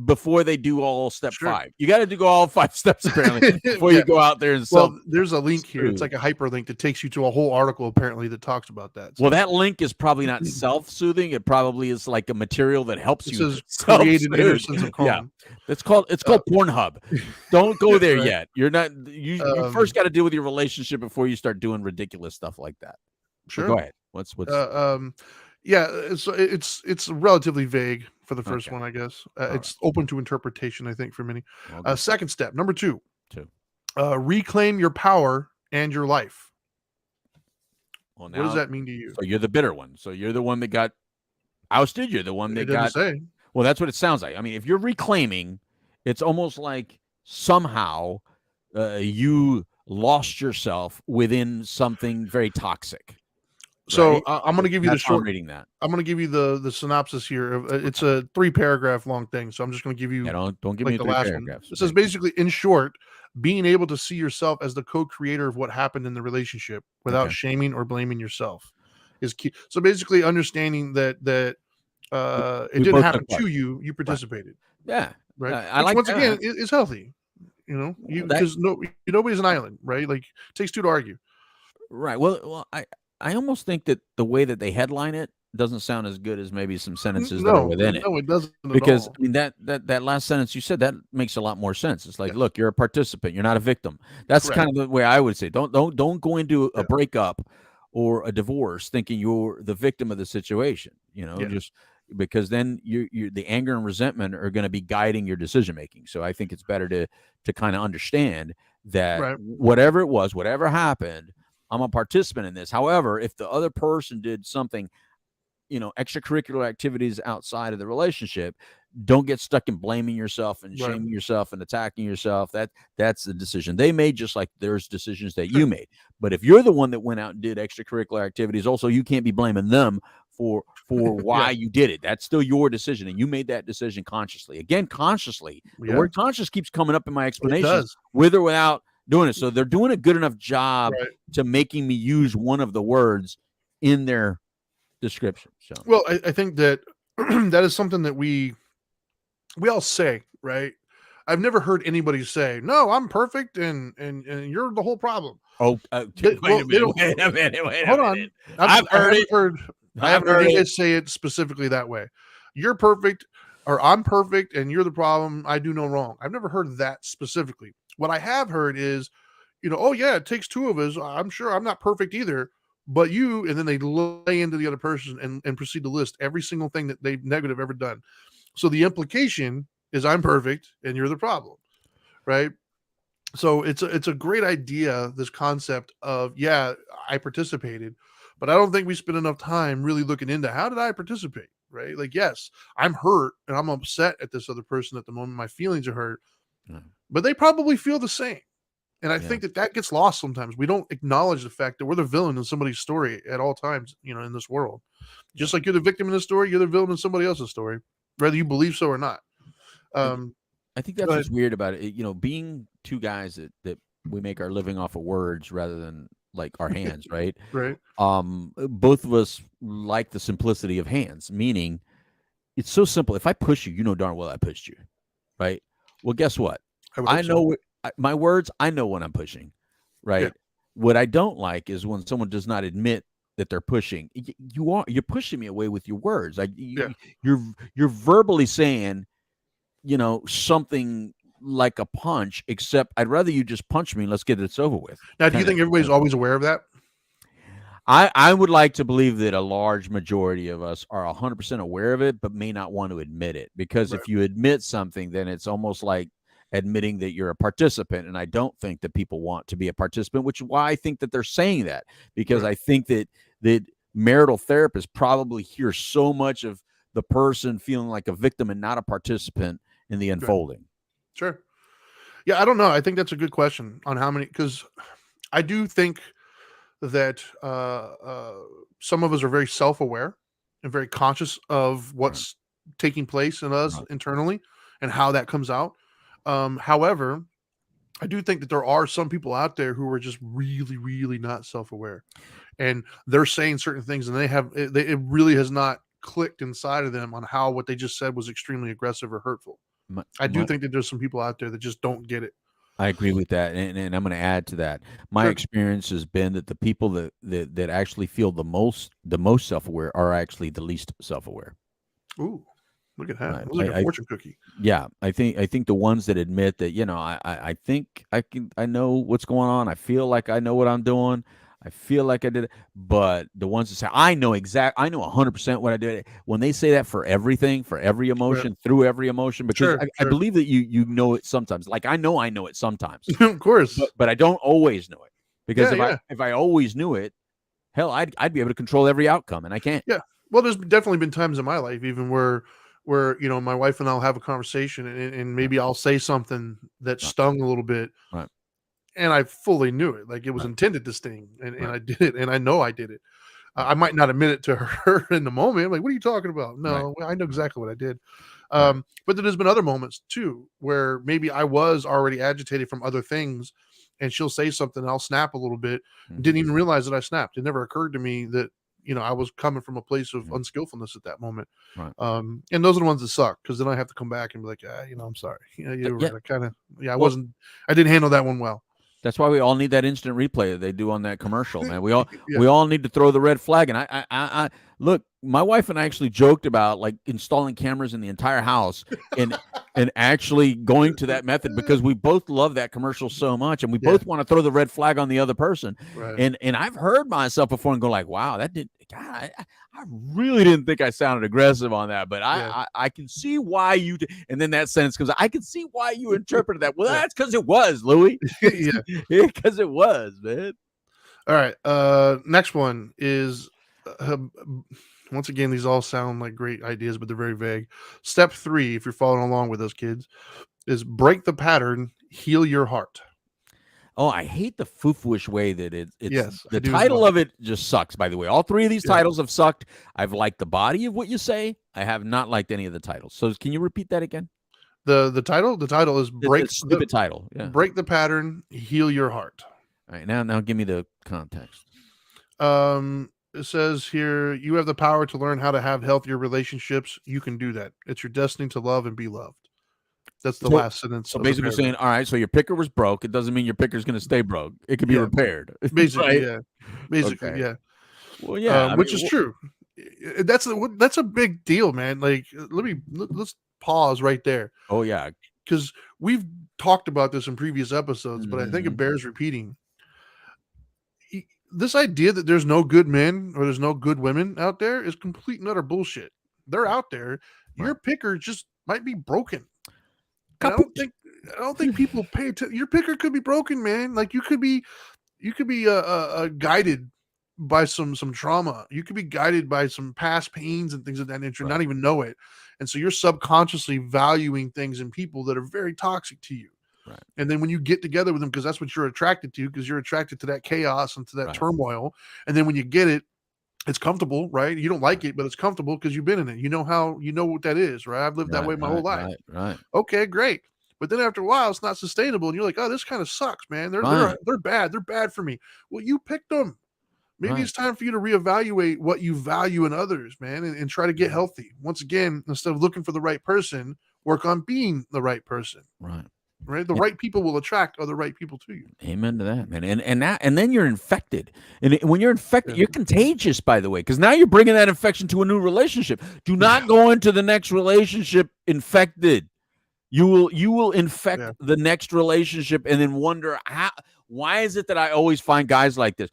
B: before they do all step 5. You got to do all 5 steps apparently before you go out there and
A: there's a link here. It's like a hyperlink that takes you to a whole article apparently that talks about that.
B: So. Well, that link is probably not self-soothing. It probably is like a material that helps you
A: create an inner sense of calm.
B: Yeah. It's called Pornhub. Don't go there yet. You're not you first got to deal with your relationship before you start doing ridiculous stuff like that.
A: Sure.
B: So go ahead. What's
A: yeah, it's relatively vague for the first one, I guess. It's open to interpretation, I think, for many. Second step, number 2. Reclaim your power and your life.
B: Well, now,
A: what does that mean to you?
B: So you're the bitter one. So you're the one that got ousted. You're the one that got.
A: Say.
B: Well, that's what it sounds like. I mean, if you're reclaiming, it's almost like somehow you lost yourself within something very toxic.
A: So
B: right?
A: I'm going to give you the short
B: reading that.
A: I'm going to give you the synopsis here. It's a 3-paragraph long thing, so I'm just going to give you.
B: Don't give me the last paragraphs.
A: It says basically, in short, being able to see yourself as the co-creator of what happened in the relationship without shaming or blaming yourself is key. So basically, understanding that it didn't happen to you, you participated.
B: Yeah,
A: right.
B: I like
A: once
B: that.
A: Again, it's healthy. Because nobody's an island, right? Like it takes 2 to argue.
B: Right. Well, I almost think that the way that they headline it doesn't sound as good as maybe some sentences that are within it.
A: No, it doesn't.
B: Because I mean that last sentence you said, that makes a lot more sense. It's like, look, you're a participant, you're not a victim. That's kind of the way I would say. Don't go into a breakup or a divorce thinking you're the victim of the situation. Just because then you the anger and resentment are going to be guiding your decision making. So I think it's better to kind of understand that whatever it was, whatever happened, I'm a participant in this. However, if the other person did something, extracurricular activities outside of the relationship, don't get stuck in blaming yourself and shaming yourself and attacking yourself. That's the decision they made, just like there's decisions that you made. But if you're the one that went out and did extracurricular activities, also you can't be blaming them for why you did it. That's still your decision, and you made that decision consciously. Again, consciously. The word conscious keeps coming up in my explanation, with or without doing it. So they're doing a good enough job to making me use one of the words in their description. So,
A: well, I think that that is something that we all say, right? I've never heard anybody say, "No, I'm perfect and you're the whole problem."
B: Oh,
A: They,
B: wait a
A: well, they
B: minute.
A: don't.
B: Wait a minute. Wait a
A: Hold
B: minute.
A: on. I
B: Heard
A: haven't
B: it.
A: heard. I
B: I've
A: haven't heard
B: heard
A: you
B: it.
A: guys say it specifically that way. You're perfect, or I'm perfect, and you're the problem. I do no wrong. I've never heard that specifically. What I have heard is, oh yeah, it takes two of us. I'm sure I'm not perfect either, but you, and then they lay into the other person and proceed to list every single thing that they've negative ever done. So the implication is I'm perfect and you're the problem, right? So it's a great idea, this concept of, yeah, I participated, but I don't think we spend enough time really looking into how did I participate, right? Like, yes, I'm hurt and I'm upset at this other person at the moment. My feelings are hurt, but they probably feel the same. And I think that gets lost sometimes. We don't acknowledge the fact that we're the villain in somebody's story at all times, in this world. Just like you're the victim in the story, you're the villain in somebody else's story, whether you believe so or not.
B: I think that's what's weird about it. Being two guys that we make our living off of words rather than like our hands, right?
A: Right.
B: Both of us like the simplicity of hands, meaning it's so simple. If I push you, you know darn well I pushed you, right? Well, guess what? I know my words. I know when I'm pushing, right?
A: Yeah.
B: What I don't like is when someone does not admit that they're pushing. You're pushing me away with your words. Like you're verbally saying, something like a punch, except I'd rather you just punch me and let's get this over with.
A: Now, do you think everybody's always aware of that?
B: I would like to believe that a large majority of us are 100% aware of it, but may not want to admit it. Because if you admit something, then it's almost like admitting that you're a participant. And I don't think that people want to be a participant, which is why I think that they're saying that. Because I think that marital therapists probably hear so much of the person feeling like a victim and not a participant in the unfolding.
A: Sure. Yeah, I don't know. I think that's a good question on how many, because I do think that some of us are very self-aware and very conscious of what's taking place in us internally and how that comes out. However, I do think that there are some people out there who are just really, really not self-aware, and they're saying certain things, and it really has not clicked inside of them on how what they just said was extremely aggressive or hurtful. I do think that there's some people out there that just don't get it.
B: I agree with that, and I'm going to add to that. My experience has been that the people that actually feel the most self-aware are actually the least self-aware.
A: Ooh, look at that! Right. Like a fortune cookie.
B: Yeah, I think the ones that admit that, I think I know what's going on. I feel like I know what I'm doing. I feel like I did it, but the ones that say I know 100% what I did, when they say that for everything, for every emotion, through every emotion, because I believe that you know it sometimes. Like I know it sometimes,
A: of course,
B: but I don't always know it, because if I always knew it, hell, I'd be able to control every outcome, and I can't.
A: Yeah, well, there's definitely been times in my life even where my wife and I'll have a conversation, and maybe I'll say something that stung a little bit.
B: Right.
A: And I fully knew it, like it was intended to sting, and I did it, and I know I did it. I might not admit it to her in the moment. I'm like, what are you talking about? No, I know exactly what I did. But there's been other moments too, where maybe I was already agitated from other things, and she'll say something, and I'll snap a little bit. Didn't even realize that I snapped. It never occurred to me that, I was coming from a place of unskillfulness at that moment.
B: Right.
A: And those are the ones that suck, because then I have to come back and be like, I'm sorry. I didn't handle that one well.
B: That's why we all need that instant replay that they do on that commercial, man. We all need to throw the red flag. And I look, my wife and I actually joked about like installing cameras in the entire house and actually going to that method, because we both love that commercial so much, and we both want to throw the red flag on the other person. Right. And I've heard myself before and go like, wow, I really didn't think I sounded aggressive on that, but I can see why you did. And then that sentence comes, I can see why you interpreted that. Well, that's because it was, Louis. Because it was, man.
A: All right. Next one is, once again, these all sound like great ideas, but they're very vague. Step 3, if you're following along with those kids, is break the pattern, heal your heart.
B: Oh, I hate the foo-fooish way that it's the
A: title
B: of it just sucks, by the way. All 3 of these titles have sucked. I've liked the body of what you say. I have not liked any of the titles. So can you repeat that again?
A: The title is break
B: the title. Yeah.
A: Break the pattern, heal your heart.
B: All right, now give me the context.
A: It says here, you have the power to learn how to have healthier relationships. You can do that. It's your destiny to love and be loved. That's the last sentence.
B: So
A: of the
B: basically
A: paragraph.
B: saying, all right, so your picker was broke. It doesn't mean your picker's going to stay broke. It could be repaired.
A: Basically,
B: Right?
A: yeah. Basically,
B: Okay.
A: yeah.
B: Well, yeah.
A: Which is true. That's a big deal, man. Like, let's pause right there.
B: Oh, yeah.
A: Because we've talked about this in previous episodes, but I think it
B: Mhm.
A: bears repeating. This idea that there's no good men or there's no good women out there is complete and utter bullshit. They're out there. Your
B: Right.
A: picker just might be broken. And I
B: Kaput.
A: don't think people pay attention. Your picker could be broken, man. Like you could be guided by some trauma. You could be guided by some past pains and things of that nature,
B: Right.
A: not even know it. And so you're subconsciously valuing things in people that are very toxic to you.
B: Right.
A: And then when you get together with them, because that's what you're attracted to, because you're attracted to that chaos and to that
B: Right.
A: turmoil. And then when you get it, it's comfortable, right? You don't like it, but it's comfortable because you've been in it. You know what that is, right? I've lived that way my whole life.
B: Right.
A: Okay, great. But then after a while, it's not sustainable, and you're like, "Oh, this kind of sucks, man. They're bad. They're bad for me." Well, you picked them. Maybe it's time for you to reevaluate what you value in others, man, and try to get healthy. Once again, instead of looking for the right person, work on being the right person.
B: Right.
A: Right. The right people will attract other right people to you.
B: Amen to that, man. And then you're infected. And when you're infected, you're contagious, by the way, because now you're bringing that infection to a new relationship. Do not go into the next relationship infected. You will infect the next relationship and then wonder why is it that I always find guys like this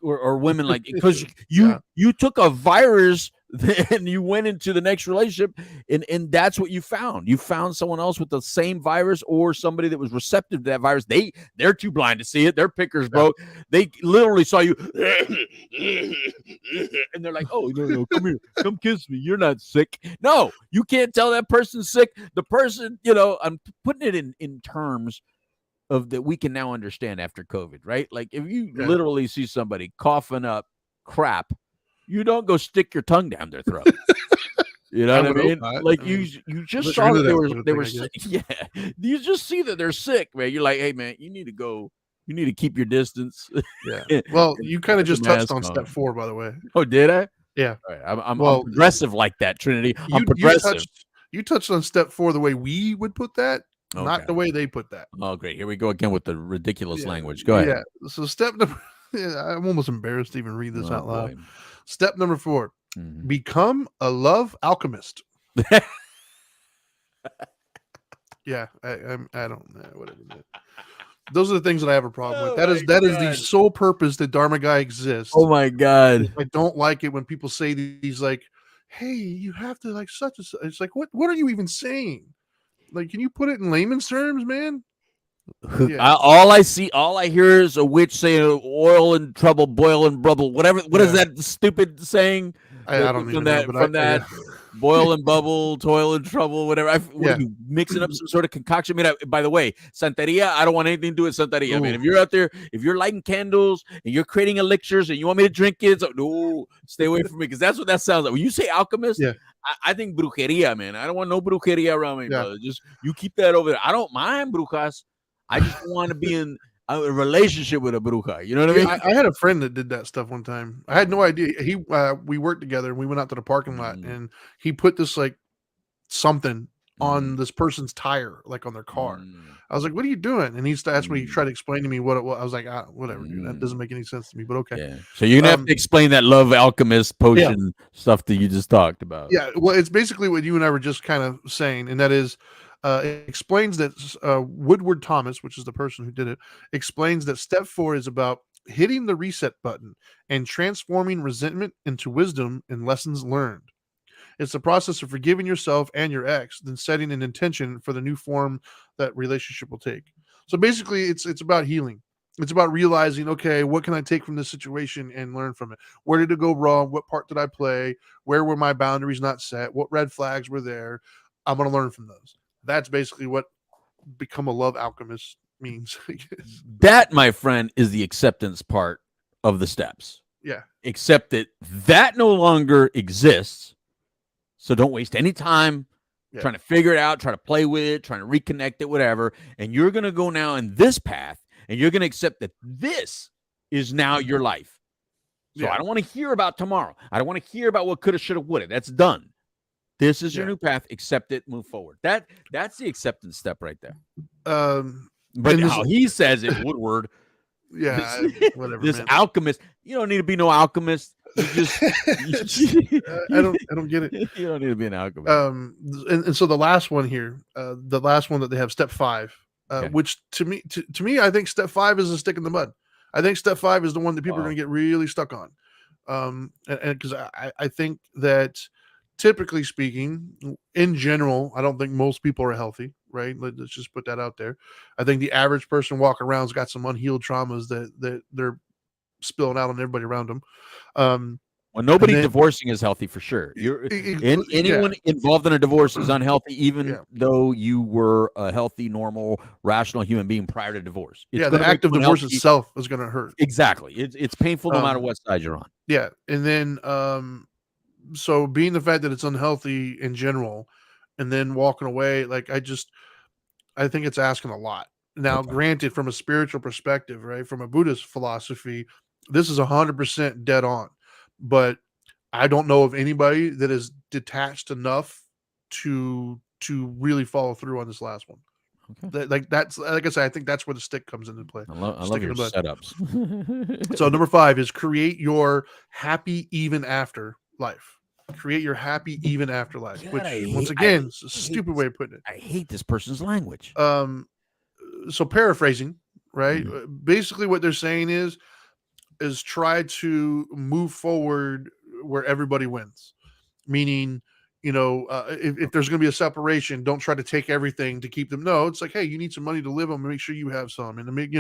B: or women like, because you took a virus and you went into the next relationship and that's what you found. You found someone else with the same virus or somebody that was receptive to that virus. They're too blind to see it. Their picker's broke. They literally saw you and they're like, oh, no, come here. Come kiss me. You're not sick. No, you can't tell that person's sick. The person, I'm putting it in terms of that we can now understand after COVID, right? Like if you literally see somebody coughing up crap, you don't go stick your tongue down their throat. You know what I mean? Like you just saw that they were sick. Yeah. You just see that they're sick, man. You're like, hey man, you need to keep your distance.
A: Yeah. Well, you kind of just touched on step 4, by the way.
B: Oh, did I?
A: Yeah.
B: Right. I'm progressive like that, Trinity. I'm progressive.
A: You touched on step 4 the way we would put that. Okay. Not the way they put that.
B: Oh, great. Here we go again with the ridiculous language. Go ahead.
A: Yeah. So step number, I'm almost embarrassed to even read this out loud. Step number 4, become a love alchemist. Yeah. I don't know. Whatever. Those are the things that I have a problem with. That is the sole purpose that Dharma Guy exists.
B: Oh my God.
A: I don't like it when people say these like, hey, you have to like such a, it's like, what are you even saying? Like, can you put it in layman's terms, man?
B: Yeah. All I hear is a witch saying oil and trouble, boil and bubble, whatever. What is that stupid saying?
A: I don't even know.
B: From that boil and bubble, toil and trouble, whatever. What are you mixing up some sort of concoction? I mean, by the way, Santeria, I don't want anything to do with Santeria. I mean, if you're out there, if you're lighting candles and you're creating elixirs and you want me to drink it, no, stay away from me because that's what that sounds like. When you say alchemist, I think brujeria, man. I don't want no brujeria around me, brother. Just you keep that over there. I don't mind brujas. I just want to be in a relationship with a bruja. You know what I mean?
A: I had a friend that did that stuff one time. I had no idea. We worked together and we went out to the parking lot and he put this like something on this person's tire, like on their car. I was like, "What are you doing?" And that's when he tried to explain to me what it was. I was like, "Whatever, dude. That doesn't make any sense to me." But okay.
B: Yeah. So you're gonna have to explain that love alchemist potion stuff that you just talked about.
A: Yeah. Well, it's basically what you and I were just kind of saying, and that is. It explains that Woodward Thomas, which is the person who did it, explains that step 4 is about hitting the reset button and transforming resentment into wisdom and lessons learned. It's the process of forgiving yourself and your ex, then setting an intention for the new form that relationship will take. So basically, it's about healing. It's about realizing, okay, what can I take from this situation and learn from it? Where did it go wrong? What part did I play? Where were my boundaries not set? What red flags were there? I'm going to learn from those. That's basically what become a love alchemist means. I guess.
B: That, my friend, is the acceptance part of the steps.
A: Yeah.
B: Except that no longer exists. So don't waste any time trying to figure it out, trying to play with it, trying to reconnect it, whatever. And you're going to go now in this path and you're going to accept that this is now your life. So I don't want to hear about tomorrow. I don't want to hear about what coulda, shoulda, woulda. That's done. This is your new path. Accept it. Move forward. That's the acceptance step right there. But how he says it, Woodward.
A: Yeah, whatever.
B: This
A: man.
B: alchemist. You don't need to be no alchemist. You just.
A: I don't get it.
B: You don't need to be an alchemist.
A: And so the last one here, the last one that they have, step 5, which to me, I think step 5 is a stick in the mud. I think step 5 is the one that people are going to get really stuck on. And because I think that typically speaking, in general, I don't think most people are healthy, right? Let's just put that out there. I think the average person walking around's got some unhealed traumas that they're spilling out on everybody around them.
B: Well, nobody divorcing is healthy for sure. Anyone involved in a divorce is unhealthy, even though you were a healthy, normal, rational human being prior to divorce.
A: The act of divorce itself is going to hurt.
B: Exactly. It's painful no matter what side you're on.
A: Yeah. And then, so being the fact that it's unhealthy in general and then walking away, like I think it's asking a lot. Now, granted, from a spiritual perspective, right, from a Buddhist philosophy, this is 100% dead on. But I don't know of anybody that is detached enough to really follow through on this last one. Okay. That's like I said, I think that's where the stick comes into play.
B: I love your setups.
A: So number 5 is create your happy even after life. Create your happy even after life.
B: God,
A: which once again, it's a stupid way of putting it.
B: I hate this person's language.
A: So paraphrasing, right? Mm-hmm. Basically, what they're saying is try to move forward where everybody wins. Meaning, if there's going to be a separation, don't try to take everything to keep them. No, it's like, hey, you need some money to live on. Make sure you have some, and to make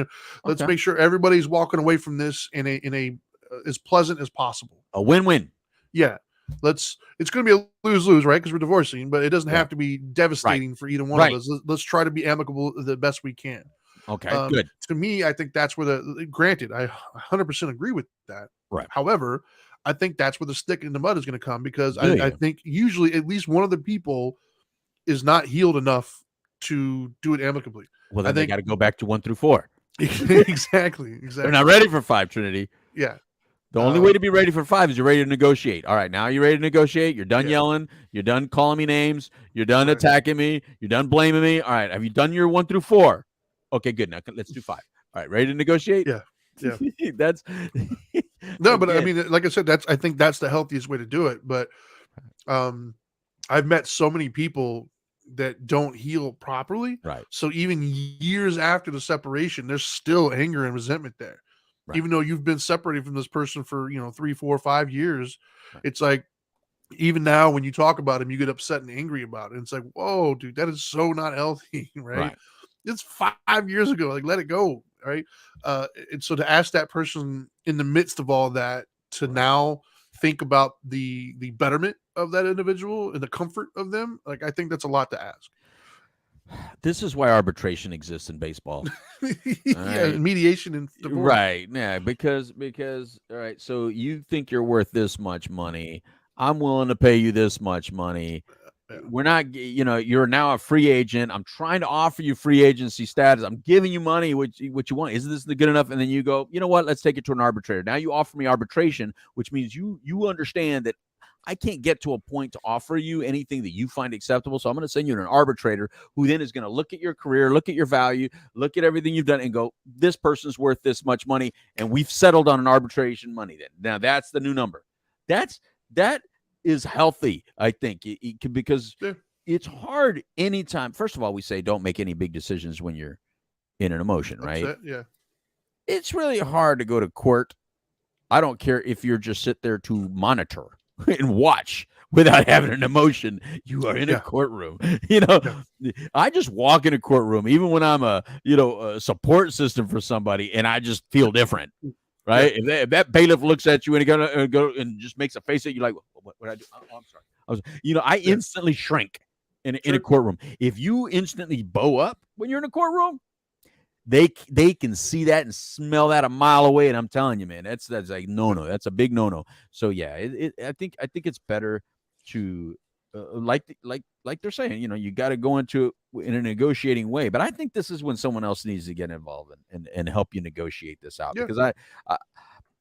A: let's make sure everybody's walking away from this in a as pleasant as possible.
B: A win-win.
A: Yeah. It's going to be a lose-lose, right? Because we're divorcing, but it doesn't have to be devastating for either one of us. Let's try to be amicable the best we can.
B: Okay, good.
A: To me, I think that's where granted, I 100% agree with that.
B: Right.
A: However, I think that's where the stick in the mud is going to come because I think usually at least one of the people is not healed enough to do it amicably.
B: Well, then they got to go back to 1 through 4.
A: Exactly.
B: They're not ready for 5, Trinity.
A: Yeah.
B: The only way to be ready for 5 is you're ready to negotiate. All right, now you're ready to negotiate. You're done yelling. You're done calling me names. You're done attacking me. You're done blaming me. All right, have you done your 1 through 4? Okay, good. Now let's do 5. All right, ready to negotiate?
A: Yeah.
B: That's
A: no, but I mean, like I said, I think that's the healthiest way to do it. But I've met so many people that don't heal properly.
B: Right.
A: So even years after the separation, there's still anger and resentment there. Right. Even though you've been separated from this person for 3, 4, 5 years, it's like even now when you talk about him, you get upset and angry about it. It's like, whoa, dude, that is so not healthy, right? It's 5 years ago. Like, let it go, right? And so to ask that person in the midst of all that to now think about the betterment of that individual and the comfort of them, like I think that's a lot to ask.
B: This is why arbitration exists in baseball.
A: Mediation and divorce.
B: Right. Yeah, because all right, so you think you're worth this much money. I'm willing to pay you this much money. We're not, you're now a free agent. I'm trying to offer you free agency status. I'm giving you money, what you want. Isn't this good enough? And then you go, you know what? Let's take it to an arbitrator. Now you offer me arbitration, which means you understand that I can't get to a point to offer you anything that you find acceptable. So I'm going to send you to an arbitrator who then is going to look at your career, look at your value, look at everything you've done and go, this person's worth this much money. And we've settled on an arbitration money then. Now that's the new number. That is healthy, I think, because it's hard anytime. First of all, we say don't make any big decisions when you're in an emotion, right?
A: Yeah.
B: It's really hard to go to court. I don't care if you're just sit there to monitor and watch without having an emotion. You are in a courtroom. I just walk in a courtroom, even when I'm a support system for somebody, and I just feel different. Right? If that bailiff looks at you and he go and just makes a face at you, like, what I do? Oh, I'm sorry. I instantly shrink in a courtroom. If you instantly bow up when you're in a courtroom, they can see that and smell that a mile away. And I'm telling you, man, that's like no. That's a big no. So yeah, I think it's better to like they're saying, you got to go into it in a negotiating way. But I think this is when someone else needs to get involved and help you negotiate this out. Because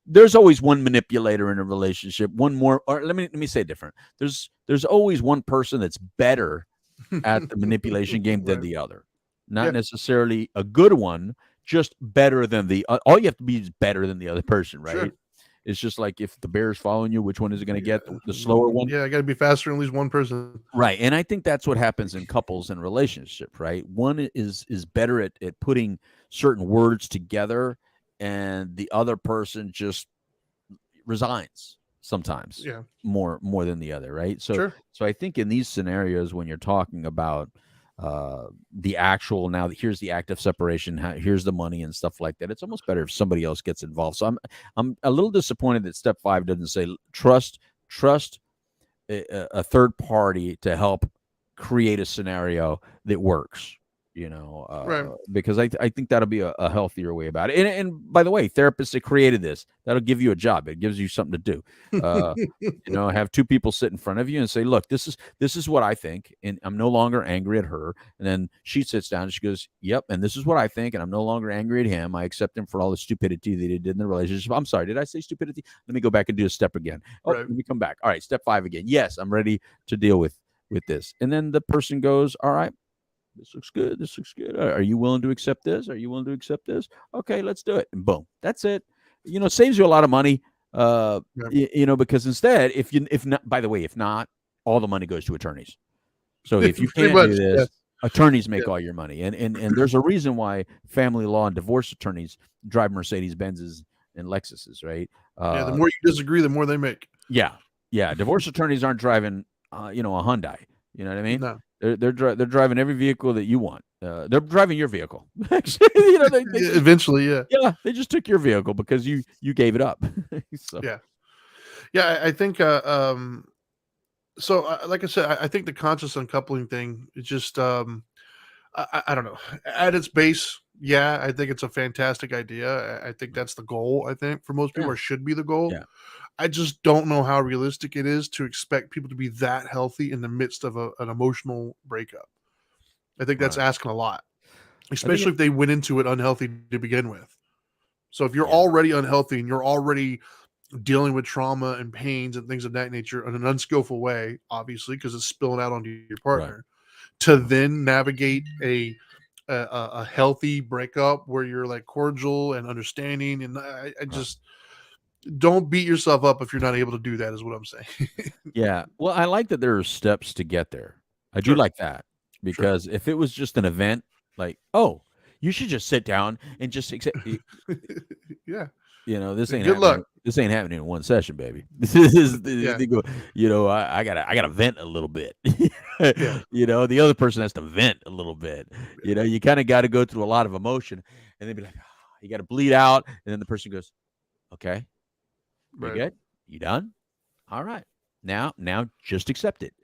B: there's always one manipulator in a relationship, one more, or let me say it different. There's always one person that's better at the manipulation game than
A: Right.
B: the other. Not
A: Yeah.
B: necessarily a good one, just better than the all you have to be is better than the other person, right?
A: Sure.
B: It's just like if the bear's following you, which one is it going to get? The slower one?
A: Yeah, I got to be faster than at least one person.
B: Right. And I think that's what happens in couples and relationships, right? One is better at putting certain words together, and the other person just resigns sometimes
A: Yeah.
B: more than the other, right?
A: Sure.
B: So I think in these scenarios when you're talking about the actual, now here's the act of separation, here's the money and stuff like that, it's almost better if somebody else gets involved. So I'm a little disappointed that step 5 doesn't say trust a third party to help create a scenario that works,
A: Right.
B: because I think that'll be a healthier way about it. And by the way, therapists that created this, that'll give you a job. It gives you something to do. Have two people sit in front of you and say, look, this is what I think, and I'm no longer angry at her. And then she sits down and she goes, yep, and this is what I think, and I'm no longer angry at him. I accept him for all the stupidity that he did in the relationship. I'm sorry, did I say stupidity? Let me go back and do a step again.
A: Right.
B: Let me come back. All right, step 5 again. Yes, I'm ready to deal with this. And then the person goes, all right, this looks good. This looks good. Are you willing to accept this? Are you willing to accept this? Okay, let's do it. And boom, that's it. Saves you a lot of money. Because instead, if not, by the way, if not, all the money goes to attorneys. So if you can't do this, attorneys make all your money. And there's a reason why family law and divorce attorneys drive Mercedes Benzes and Lexuses, right?
A: The more you disagree, the more they make.
B: Yeah. Divorce attorneys aren't driving, a Hyundai. You know what I mean?
A: No.
B: They're driving every vehicle that you want. They're driving your vehicle. Actually,
A: Eventually, yeah.
B: Yeah, they just took your vehicle because you gave it up. So.
A: Yeah. I think. So, like I said, I think the conscious uncoupling thing is just. I don't know. At its base, yeah, I think it's a fantastic idea. I think that's the goal. I think for most people, or should be the goal.
B: Yeah.
A: I just don't know how realistic it is to expect people to be that healthy in the midst of an emotional breakup. I think that's asking a lot, especially if they went into it unhealthy to begin with. So if you're already unhealthy and you're already dealing with trauma and pains and things of that nature in an unskillful way, obviously, because it's spilling out onto your partner, to then navigate a healthy breakup where you're like cordial and understanding, and I just don't beat yourself up if you're not able to do that, is what I'm saying.
B: Yeah. Well, I like that there are steps to get there. I do like that, because if it was just an event, like, oh, you should just sit down and just accept.
A: Yeah.
B: This ain't
A: Good
B: happening.
A: luck.
B: This ain't happening in one session, baby. This is I gotta vent a little bit. The other person has to vent a little bit. You kind of got to go through a lot of emotion, and they'd be like, oh, you got to bleed out, and then the person goes, okay. You good? You done? All right. Now just accept it.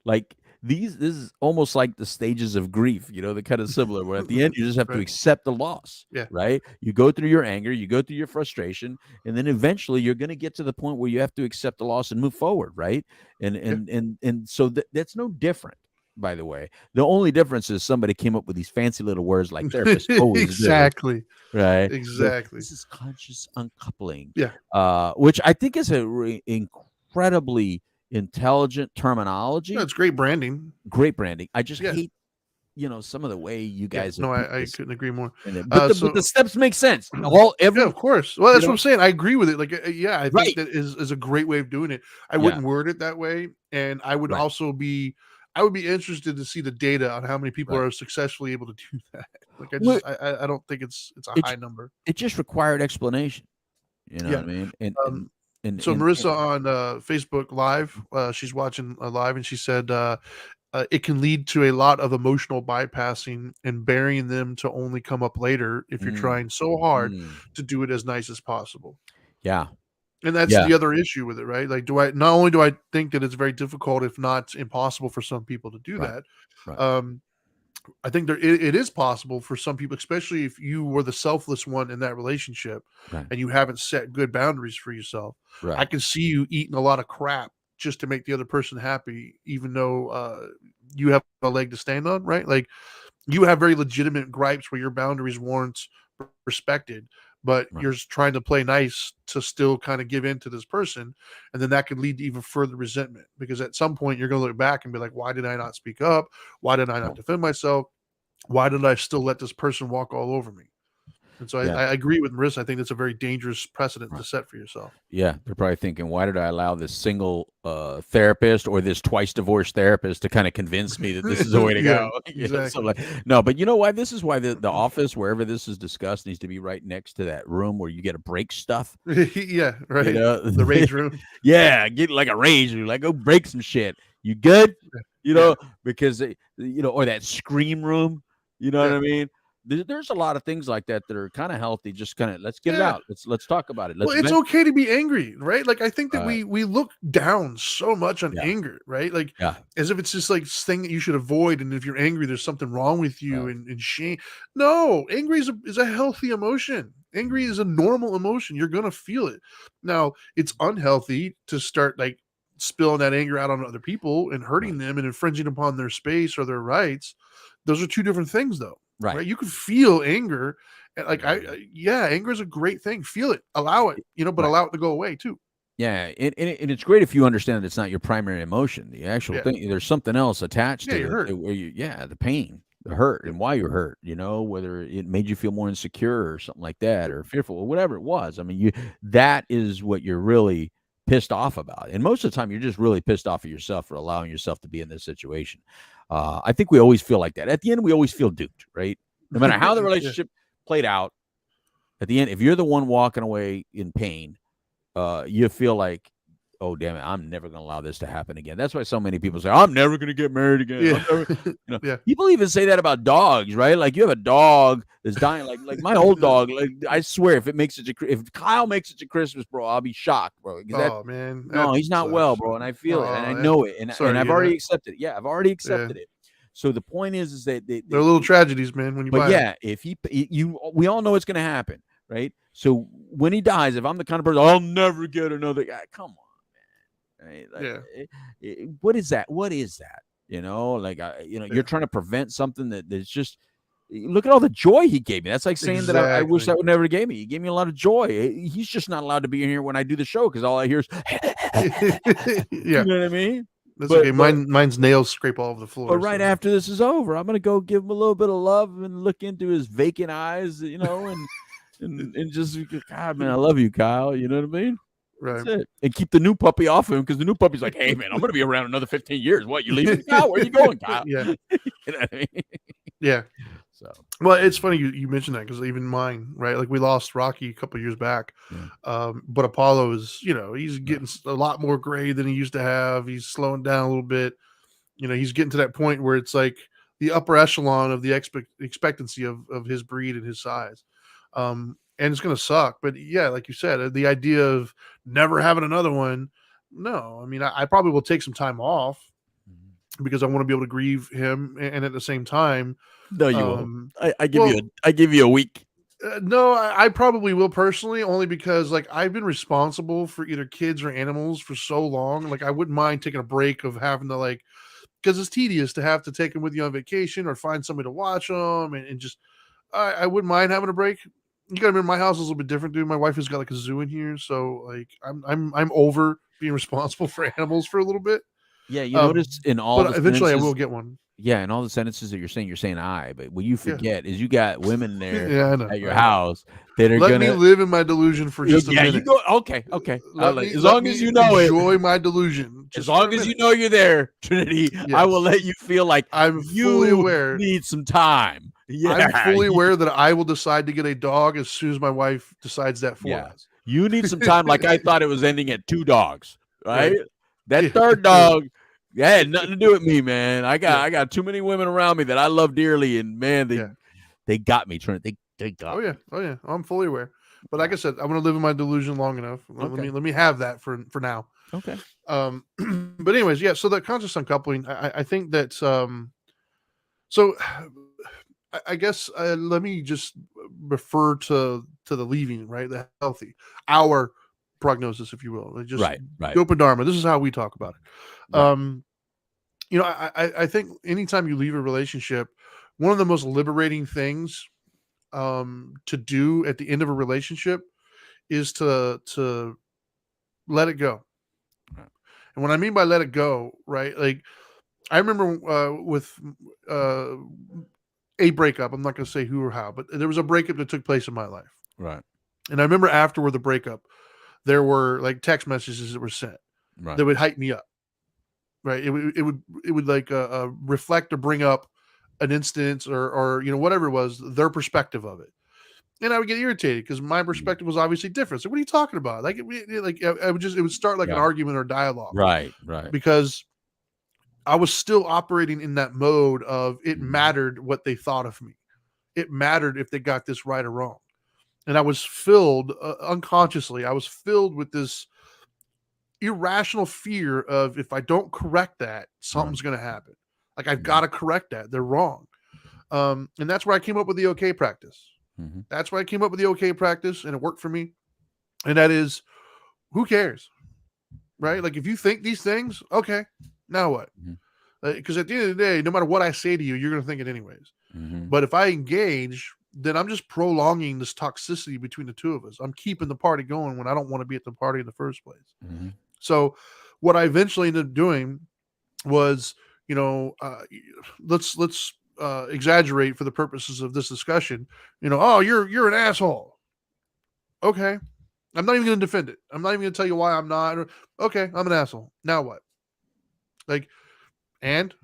B: Like this is almost like the stages of grief, they're kind of similar, where at the end you just have to accept the loss.
A: Yeah.
B: Right. You go through your anger, you go through your frustration, and then eventually you're going to get to the point where you have to accept the loss and move forward. Right. And so that's no different. By the way, the only difference is somebody came up with these fancy little words like therapists always
A: exactly
B: do. Right.
A: Exactly.
B: This is conscious uncoupling.
A: Yeah.
B: Which I think is incredibly intelligent terminology.
A: No, it's great branding.
B: Great branding. I just hate, some of the way you guys.
A: No, I couldn't agree more.
B: But the steps make sense.
A: Of course. Well, that's what I'm saying. I agree with it. Like, I think that is a great way of doing it. I wouldn't word it that way, and I would also be. I would be interested to see the data on how many people are successfully able to do that. Like, I don't think it's a high number.
B: It just required explanation. You know what I mean? And
A: so Marissa on Facebook Live, she's watching live, and she said it can lead to a lot of emotional bypassing and burying them to only come up later if you're trying so hard to do it as nice as possible.
B: Yeah.
A: And that's the other issue with it, right? Like, not only do I think that it's very difficult, if not impossible, for some people to do that. I think it is possible for some people, especially if you were the selfless one in that relationship and you haven't set good boundaries for yourself. I can see you eating a lot of crap just to make the other person happy, even though you have a leg to stand on, right? Like, you have very legitimate gripes where your boundaries weren't respected, but
B: Right.
A: you're trying to play nice to still kind of give in to this person. And then that could lead to even further resentment, because at some point you're going to look back and be like, why did I not speak up? Why did I not defend myself? Why did I still let this person walk all over me? And so
B: Yeah.
A: I agree with Marissa. I think that's a very dangerous precedent
B: Right.
A: to set for yourself.
B: Yeah, they're probably thinking, why did I allow this single therapist or this twice divorced therapist to kind of convince me that this is the way to
A: Yeah,
B: go?
A: exactly.
B: No, but you know why? This is why the office, wherever this is discussed, needs to be right next to that room where you get to break stuff.
A: Yeah, right.
B: You know,
A: The rage room.
B: yeah, get like a rage room, like go break some shit. You good? You know, because or that scream room. You know what I mean? There's a lot of things like that are kind of healthy. Just kind of let's get it out. Let's talk about it.
A: Well, it's okay to be angry, right? Like I think that
B: Right.
A: we look down so much on anger, right? Like as if it's just like this thing that you should avoid, and if you're angry, there's something wrong with you, and shame. No, angry is a healthy emotion. Angry is a normal emotion. You're gonna feel it. Now, it's unhealthy to start like spilling that anger out on other people and hurting them and infringing upon their space or their rights. Those are two different things, though. Right? You can feel anger. Like anger is a great thing. Feel it, allow it, but allow it to go away too.
B: Yeah, and it's great if you understand that it's not your primary emotion. The actual thing, there's something else attached to
A: you're
B: it.
A: hurt.
B: Where the pain, the hurt, and why you're hurt. Whether it made you feel more insecure or something like that, or fearful, or whatever it was. I mean, that is what you're really pissed off about. And most of the time, you're just really pissed off at yourself for allowing yourself to be in this situation. I think we always feel like that. At the end, we always feel duped, right? No matter how the relationship played out, at the end, if you're the one walking away in pain, you feel like, oh, damn it, I'm never going to allow this to happen again. That's why so many people say, I'm never going to get married again. People even say that about dogs, right? Like you have a dog that's dying, like my old dog. Like I swear, if Kyle makes it to Christmas, bro, I'll be shocked, bro.
A: Man,
B: no, he's not well, bro, and I feel it, and I know it, and I've already accepted it. Yeah, I've already accepted it. So the point is that they're
A: little tragedies, man. When you buy them.
B: if we all know it's going to happen, right? So when he dies, if I'm the kind of person, I'll never get another guy. Come on, man. Right? Like, what is that? What is that? You're trying to prevent something that's just. Look at all the joy he gave me. That's like saying that I wish that would never gave me. He gave me a lot of joy. He's just not allowed to be in here when I do the show because all I hear is, you know what I mean?
A: That's okay. Mine's nails scrape all over the floor.
B: But right after this is over, I'm gonna go give him a little bit of love and look into his vacant eyes, and just, God, man, I love you, Kyle. You know what I mean?
A: Right.
B: That's it. And keep the new puppy off him because the new puppy's like, hey, man, I'm gonna be around another 15 years. What, you leaving? Kyle, where you going, Kyle?
A: Yeah.
B: You know what I mean?
A: Yeah.
B: So,
A: well, it's funny you mentioned that because even mine, right? Like we lost Rocky a couple years back, but Apollo is, he's getting a lot more gray than he used to have. He's slowing down a little bit. He's getting to that point where it's like the upper echelon of the expectancy of his breed and his size. And it's going to suck. But yeah, like you said, the idea of never having another one. No, I mean, I probably will take some time off because I want to be able to grieve him. And at the same time,
B: no, you won't. I give you a week.
A: No, I probably will personally, only because like I've been responsible for either kids or animals for so long. Like I wouldn't mind taking a break of having to because it's tedious to have to take them with you on vacation or find somebody to watch them and just I wouldn't mind having a break. You gotta remember my house is a little bit different, dude. My wife has got like a zoo in here, so like I'm over being responsible for animals for a little bit.
B: Yeah, you notice in all,
A: but eventually I will get one.
B: Yeah, and all the sentences that you're saying I, but what you forget is you got women there
A: I know,
B: at your house that are
A: let me live in my delusion for just a minute.
B: You go, okay. As long as you know
A: enjoy my delusion.
B: As long as you know you're there, Trinity, I will let you feel like
A: I'm fully aware.
B: Need some time. Yeah,
A: I'm fully aware that I will decide to get a dog as soon as my wife decides that for us.
B: You need some time. Like I thought it was ending at 2 dogs, right? That third dog. Yeah, had nothing to do with me, man. I got too many women around me that I love dearly, and man, they got me. They got me.
A: Oh yeah. I'm fully aware. But like I said, I'm gonna live in my delusion long enough. Let me have that for now.
B: Okay.
A: But anyways, yeah. So the conscious uncoupling, I think that so I guess let me just refer to the leaving, right? The healthy, our prognosis, if you will. Just
B: right.
A: Open Dharma. This is how we talk about it.
B: Right.
A: I think anytime you leave a relationship, one of the most liberating things to do at the end of a relationship is to let it go. And what I mean by let it go, right? Like I remember with a breakup. I'm not going to say who or how, but there was a breakup that took place in my life.
B: Right.
A: And I remember after the breakup, there were like text messages that were sent
B: Right.
A: that would hype me up. Right. It would like reflect or bring up an instance or whatever it was, their perspective of it. And I would get irritated because my perspective was obviously different. So what are you talking about? Like, it would start like an argument or dialogue.
B: Right. Right.
A: Because I was still operating in that mode of it mattered what they thought of me. It mattered if they got this right or wrong. And I was filled unconsciously. I was filled with this irrational fear of if I don't correct that, something's going to happen. Like I've got to correct that. They're wrong. And that's where I came up with the okay practice. That's why I came up with the okay practice, and it worked for me. And that is, who cares? Right? Like if you think these things, okay, now what? Because at the end of the day, no matter what I say to you, you're going to think it anyways. But if I engage, then I'm just prolonging this toxicity between the two of us. I'm keeping the party going when I don't want to be at the party in the first place. So what I eventually ended up doing was, let's exaggerate for the purposes of this discussion. Oh, you're an asshole. Okay. I'm not even going to defend it. I'm not even going to tell you why I'm not. Okay, I'm an asshole. Now what? Like, and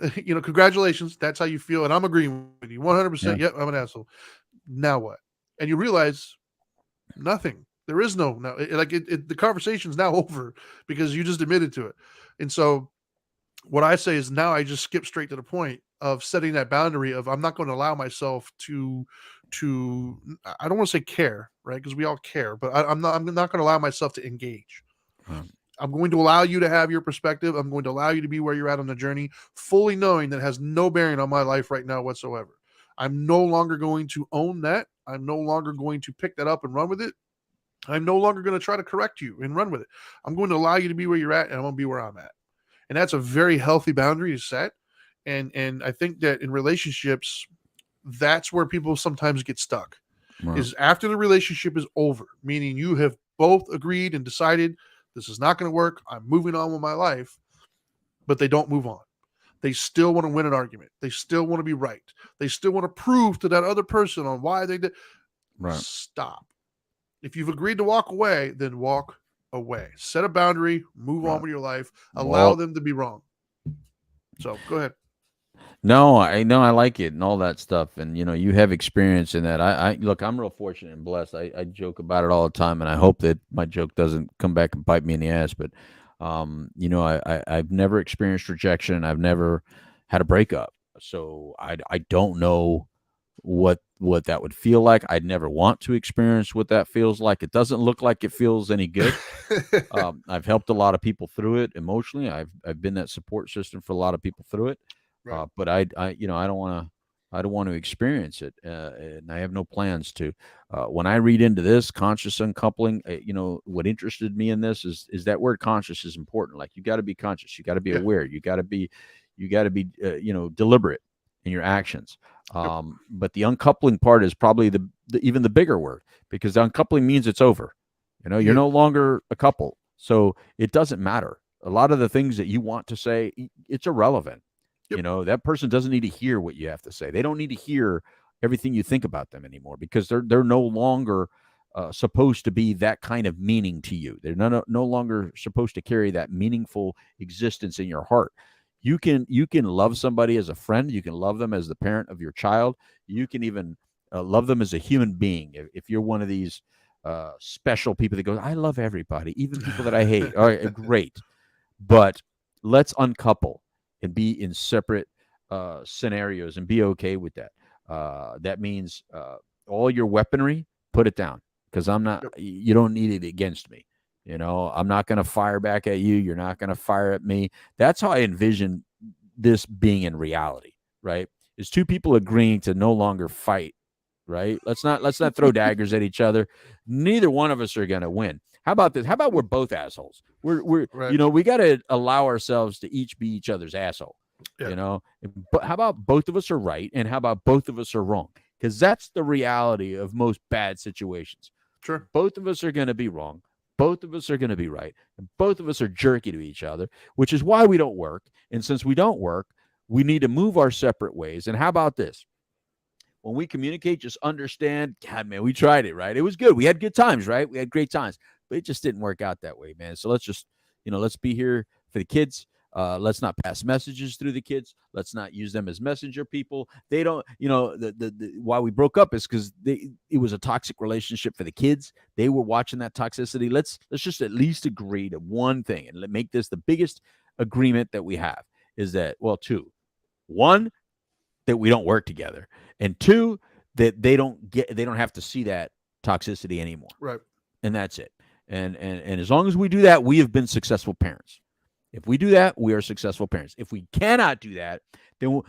A: congratulations. That's how you feel. And I'm agreeing with you 100%. Yep, I'm an asshole. Now what? And you realize nothing. There is no, the conversation's now over because you just admitted to it. And so what I say is now I just skip straight to the point of setting that boundary of I'm not going to allow myself to I don't want to say care, right? Because we all care, but I'm not going to allow myself to engage. I'm going to allow you to have your perspective. I'm going to allow you to be where you're at on the journey, fully knowing that it has no bearing on my life right now whatsoever. I'm no longer going to own that. I'm no longer going to pick that up and run with it. I'm no longer going to try to correct you and run with it. I'm going to allow you to be where you're at, and I'm going to be where I'm at. And that's a very healthy boundary to set. And I think that in relationships, that's where people sometimes get stuck. Is after the relationship is over, meaning you have both agreed and decided this is not going to work. I'm moving on with my life, but they don't move on. They still want to win an argument. They still want to be right. They still want to prove to that other person on why they did. Stop. If you've agreed to walk away, then walk away. Set a boundary, move on with your life, allow them to be wrong. So go ahead.
B: No, I know I like it and all that stuff. And, you have experience in that. I look, I'm real fortunate and blessed. I joke about it all the time, and I hope that my joke doesn't come back and bite me in the ass. But, I've never experienced rejection. I've never had a breakup. So I don't know what that would feel like. I'd never want to experience what that feels like. It doesn't look like it feels any good. I've helped a lot of people through it emotionally. I've been that support system for a lot of people through it. Right. But I don't want to experience it, and I have no plans to. When I read into this conscious uncoupling, what interested me in this is that word conscious is important. Like you got to be conscious, you got to be aware, you got to be deliberate in your actions. But the uncoupling part is probably the even the bigger word, because the uncoupling means it's over. You're no longer a couple, so it doesn't matter. A lot of the things that you want to say, it's irrelevant. That person doesn't need to hear what you have to say. They don't need to hear everything you think about them anymore, because they're no longer supposed to be that kind of meaning to you. They're no longer supposed to carry that meaningful existence in your heart. You can love somebody as a friend. You can love them as the parent of your child. You can even love them as a human being. If you're one of these special people that goes, I love everybody, even people that I hate. All right, great. But let's uncouple and be in separate scenarios and be okay with that. That means all your weaponry, put it down, because you don't need it against me. I'm not going to fire back at you. You're not going to fire at me. That's how I envision this being in reality, right? Is two people agreeing to no longer fight, right? Let's not throw daggers at each other. Neither one of us are going to win. How about this? How about we're both assholes? We're right. We got to allow ourselves to each be each other's asshole. But how about both of us are right, and how about both of us are wrong? because that's the reality of most bad situations.
A: Sure.
B: Both of us are going to be wrong. Both of us are going to be right. And both of us are jerky to each other, which is why we don't work. And since we don't work, we need to move our separate ways. And how about this? When we communicate, just understand, God, man, we tried it, right? It was good. We had good times, right? We had great times, but it just didn't work out that way, man. So let's just, let's be here for the kids. Let's not pass messages through the kids. Let's not use them as messenger people. They don't, why we broke up is because it was a toxic relationship for the kids. They were watching that toxicity. Let's just at least agree to one thing and make this the biggest agreement that we have is that, well, two. One, that we don't work together, and two, that they don't have to see that toxicity anymore.
A: Right.
B: And that's it. And as long as we do that, we have been successful parents. If we do that, we are successful parents. If we cannot do that, then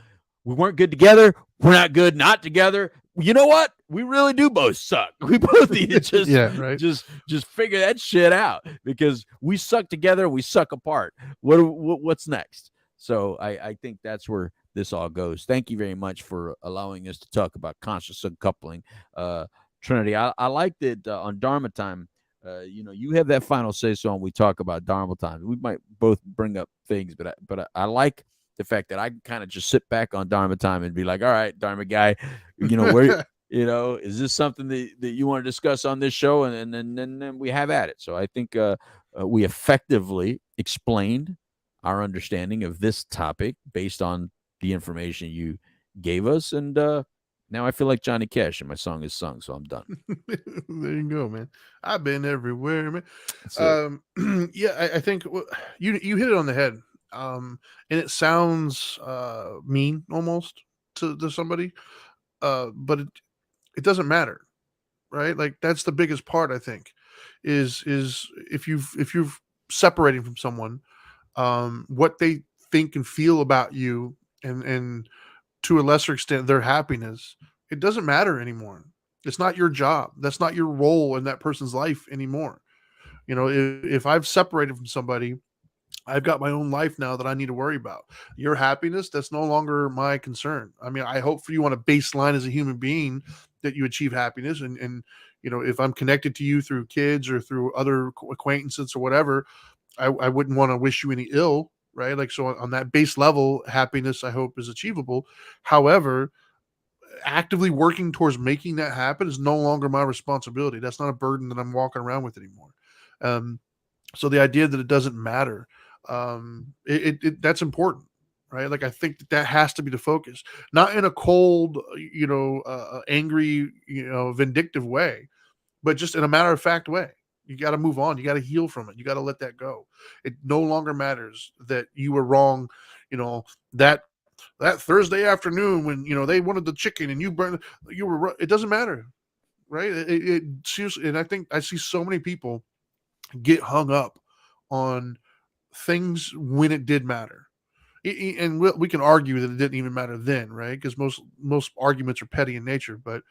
B: we weren't good together. We're not good not together. You know what? We really do both suck. We both need to just figure that shit out, because we suck together, we suck apart. What's next? So I think that's where this all goes. Thank you very much for allowing us to talk about conscious uncoupling. Trinity, I like that on Dharma Time, you have that final say so when we talk about Dharma Time. We might both bring up things, but I like the fact that I can kind of just sit back on Dharma Time and be like, all right, Dharma guy, where is this something that you want to discuss on this show? And then we have at it. So I think we effectively explained our understanding of this topic based on the information you gave us. And now I feel like Johnny Cash and my song is sung, so I'm done.
A: There you go, man. I've been everywhere, man. Yeah, I think you hit it on the head. And it sounds mean almost to somebody, but it doesn't matter, right? Like that's the biggest part, I think, is if you've separating from someone, what they think and feel about you, and to a lesser extent their happiness, it doesn't matter anymore. It's not your job. That's not your role in that person's life anymore. If I've separated from somebody, I've got my own life now that I need to worry about. Your happiness, that's no longer my concern. I mean, I hope for you on a baseline as a human being that you achieve happiness. And if I'm connected to you through kids or through other acquaintances or whatever, I wouldn't want to wish you any ill, right? Like, so on that base level, happiness, I hope, is achievable. However, actively working towards making that happen is no longer my responsibility. That's not a burden that I'm walking around with anymore. So the idea that it doesn't matter, that's important, right? Like, I think that has to be the focus, not in a cold, angry, vindictive way, but just in a matter of fact way. You got to move on. You got to heal from it. You got to let that go. It no longer matters that you were wrong. That Thursday afternoon when, they wanted the chicken and you were, it doesn't matter. Right. It seriously. And I think I see so many people get hung up on things when it did matter. And we can argue that it didn't even matter then, right? Because most arguments are petty in nature, but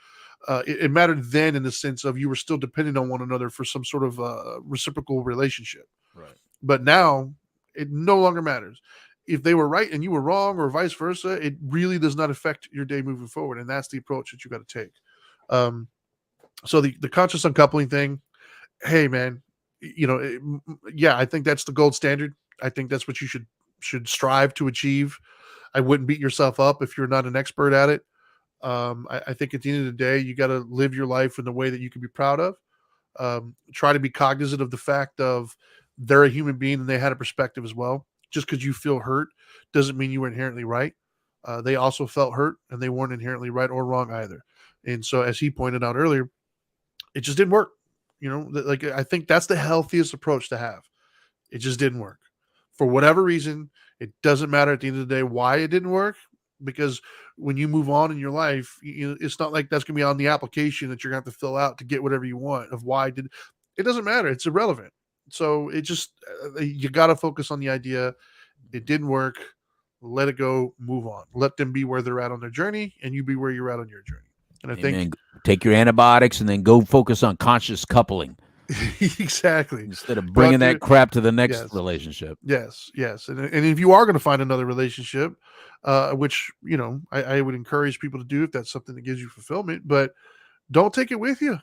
A: it mattered then in the sense of you were still dependent on one another for some sort of reciprocal relationship.
B: Right.
A: But now it no longer matters. If they were right and you were wrong, or vice versa, it really does not affect your day moving forward. And that's the approach that you got to take. So the conscious uncoupling thing, hey man, I think that's the gold standard. I think that's what you should strive to achieve. I wouldn't beat yourself up if you're not an expert at it. I think at the end of the day, you got to live your life in the way that you can be proud of. Try to be cognizant of the fact of they're a human being and they had a perspective as well. Just because you feel hurt doesn't mean you were inherently right. They also felt hurt and they weren't inherently right or wrong either. And so, as he pointed out earlier, it just didn't work. I think that's the healthiest approach to have. It just didn't work. For whatever reason, it doesn't matter at the end of the day why it didn't work, because when you move on in your life, it's not like that's going to be on the application that you're going to have to fill out to get whatever you want of why it doesn't matter. It's irrelevant. So it just, you got to focus on the idea. It didn't work. Let it go, move on. Let them be where they're at on their journey and you be where you're at on your journey. And I think
B: take your antibiotics and then go focus on conscious coupling.
A: Exactly.
B: instead of
A: Go out
B: bringing
A: there-
B: that crap to the next
A: Yes.
B: relationship.
A: Yes, yes, and if you are going to find another relationship, which I would encourage people to do if that's something that gives you fulfillment, but don't take it with you.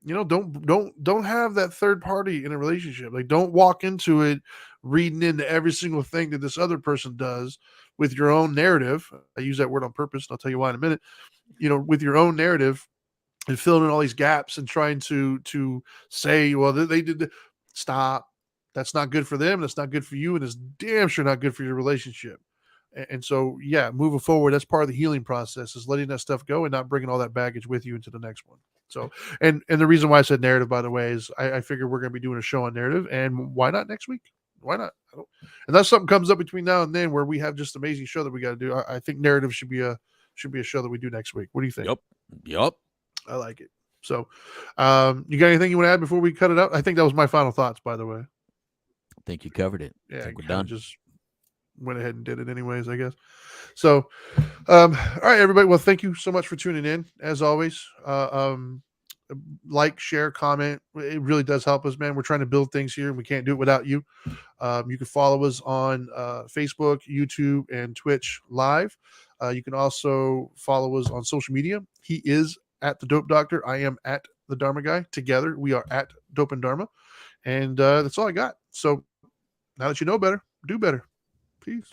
A: Don't have that third party in a relationship. Like, don't walk into it reading into every single thing that this other person does with your own narrative. I use that word on purpose, and I'll tell you why in a minute. With your own narrative and filling in all these gaps and trying to say, well, they did. Stop. That's not good for them. That's not good for you, and it's damn sure not good for your relationship. And so, yeah, moving forward, that's part of the healing process, is letting that stuff go and not bringing all that baggage with you into the next one. So, and the reason why I said narrative, by the way, is I figure we're going to be doing a show on narrative, and why not next week? Why not? Unless something comes up between now and then where we have just amazing show that we got to do. I think narrative should be a show that we do next week. What do you think?
B: Yep.
A: I like it. So, you got anything you want to add before we cut it out? I think that was my final thoughts, by the way.
B: I think you covered it.
A: Yeah,
B: I think we're
A: kinda
B: done.
A: just went ahead and did it anyways, I guess. So, all right, everybody. Well, thank you so much for tuning in. As always, like, share, comment. It really does help us, man. We're trying to build things here, and we can't do it without you. You can follow us on Facebook, YouTube, and Twitch live. You can also follow us on social media. He is at the Dope Doctor. I am at the Dharma Guy. Together, we are at Dope and Dharma. And that's all I got. So now that you know better, do better. Peace.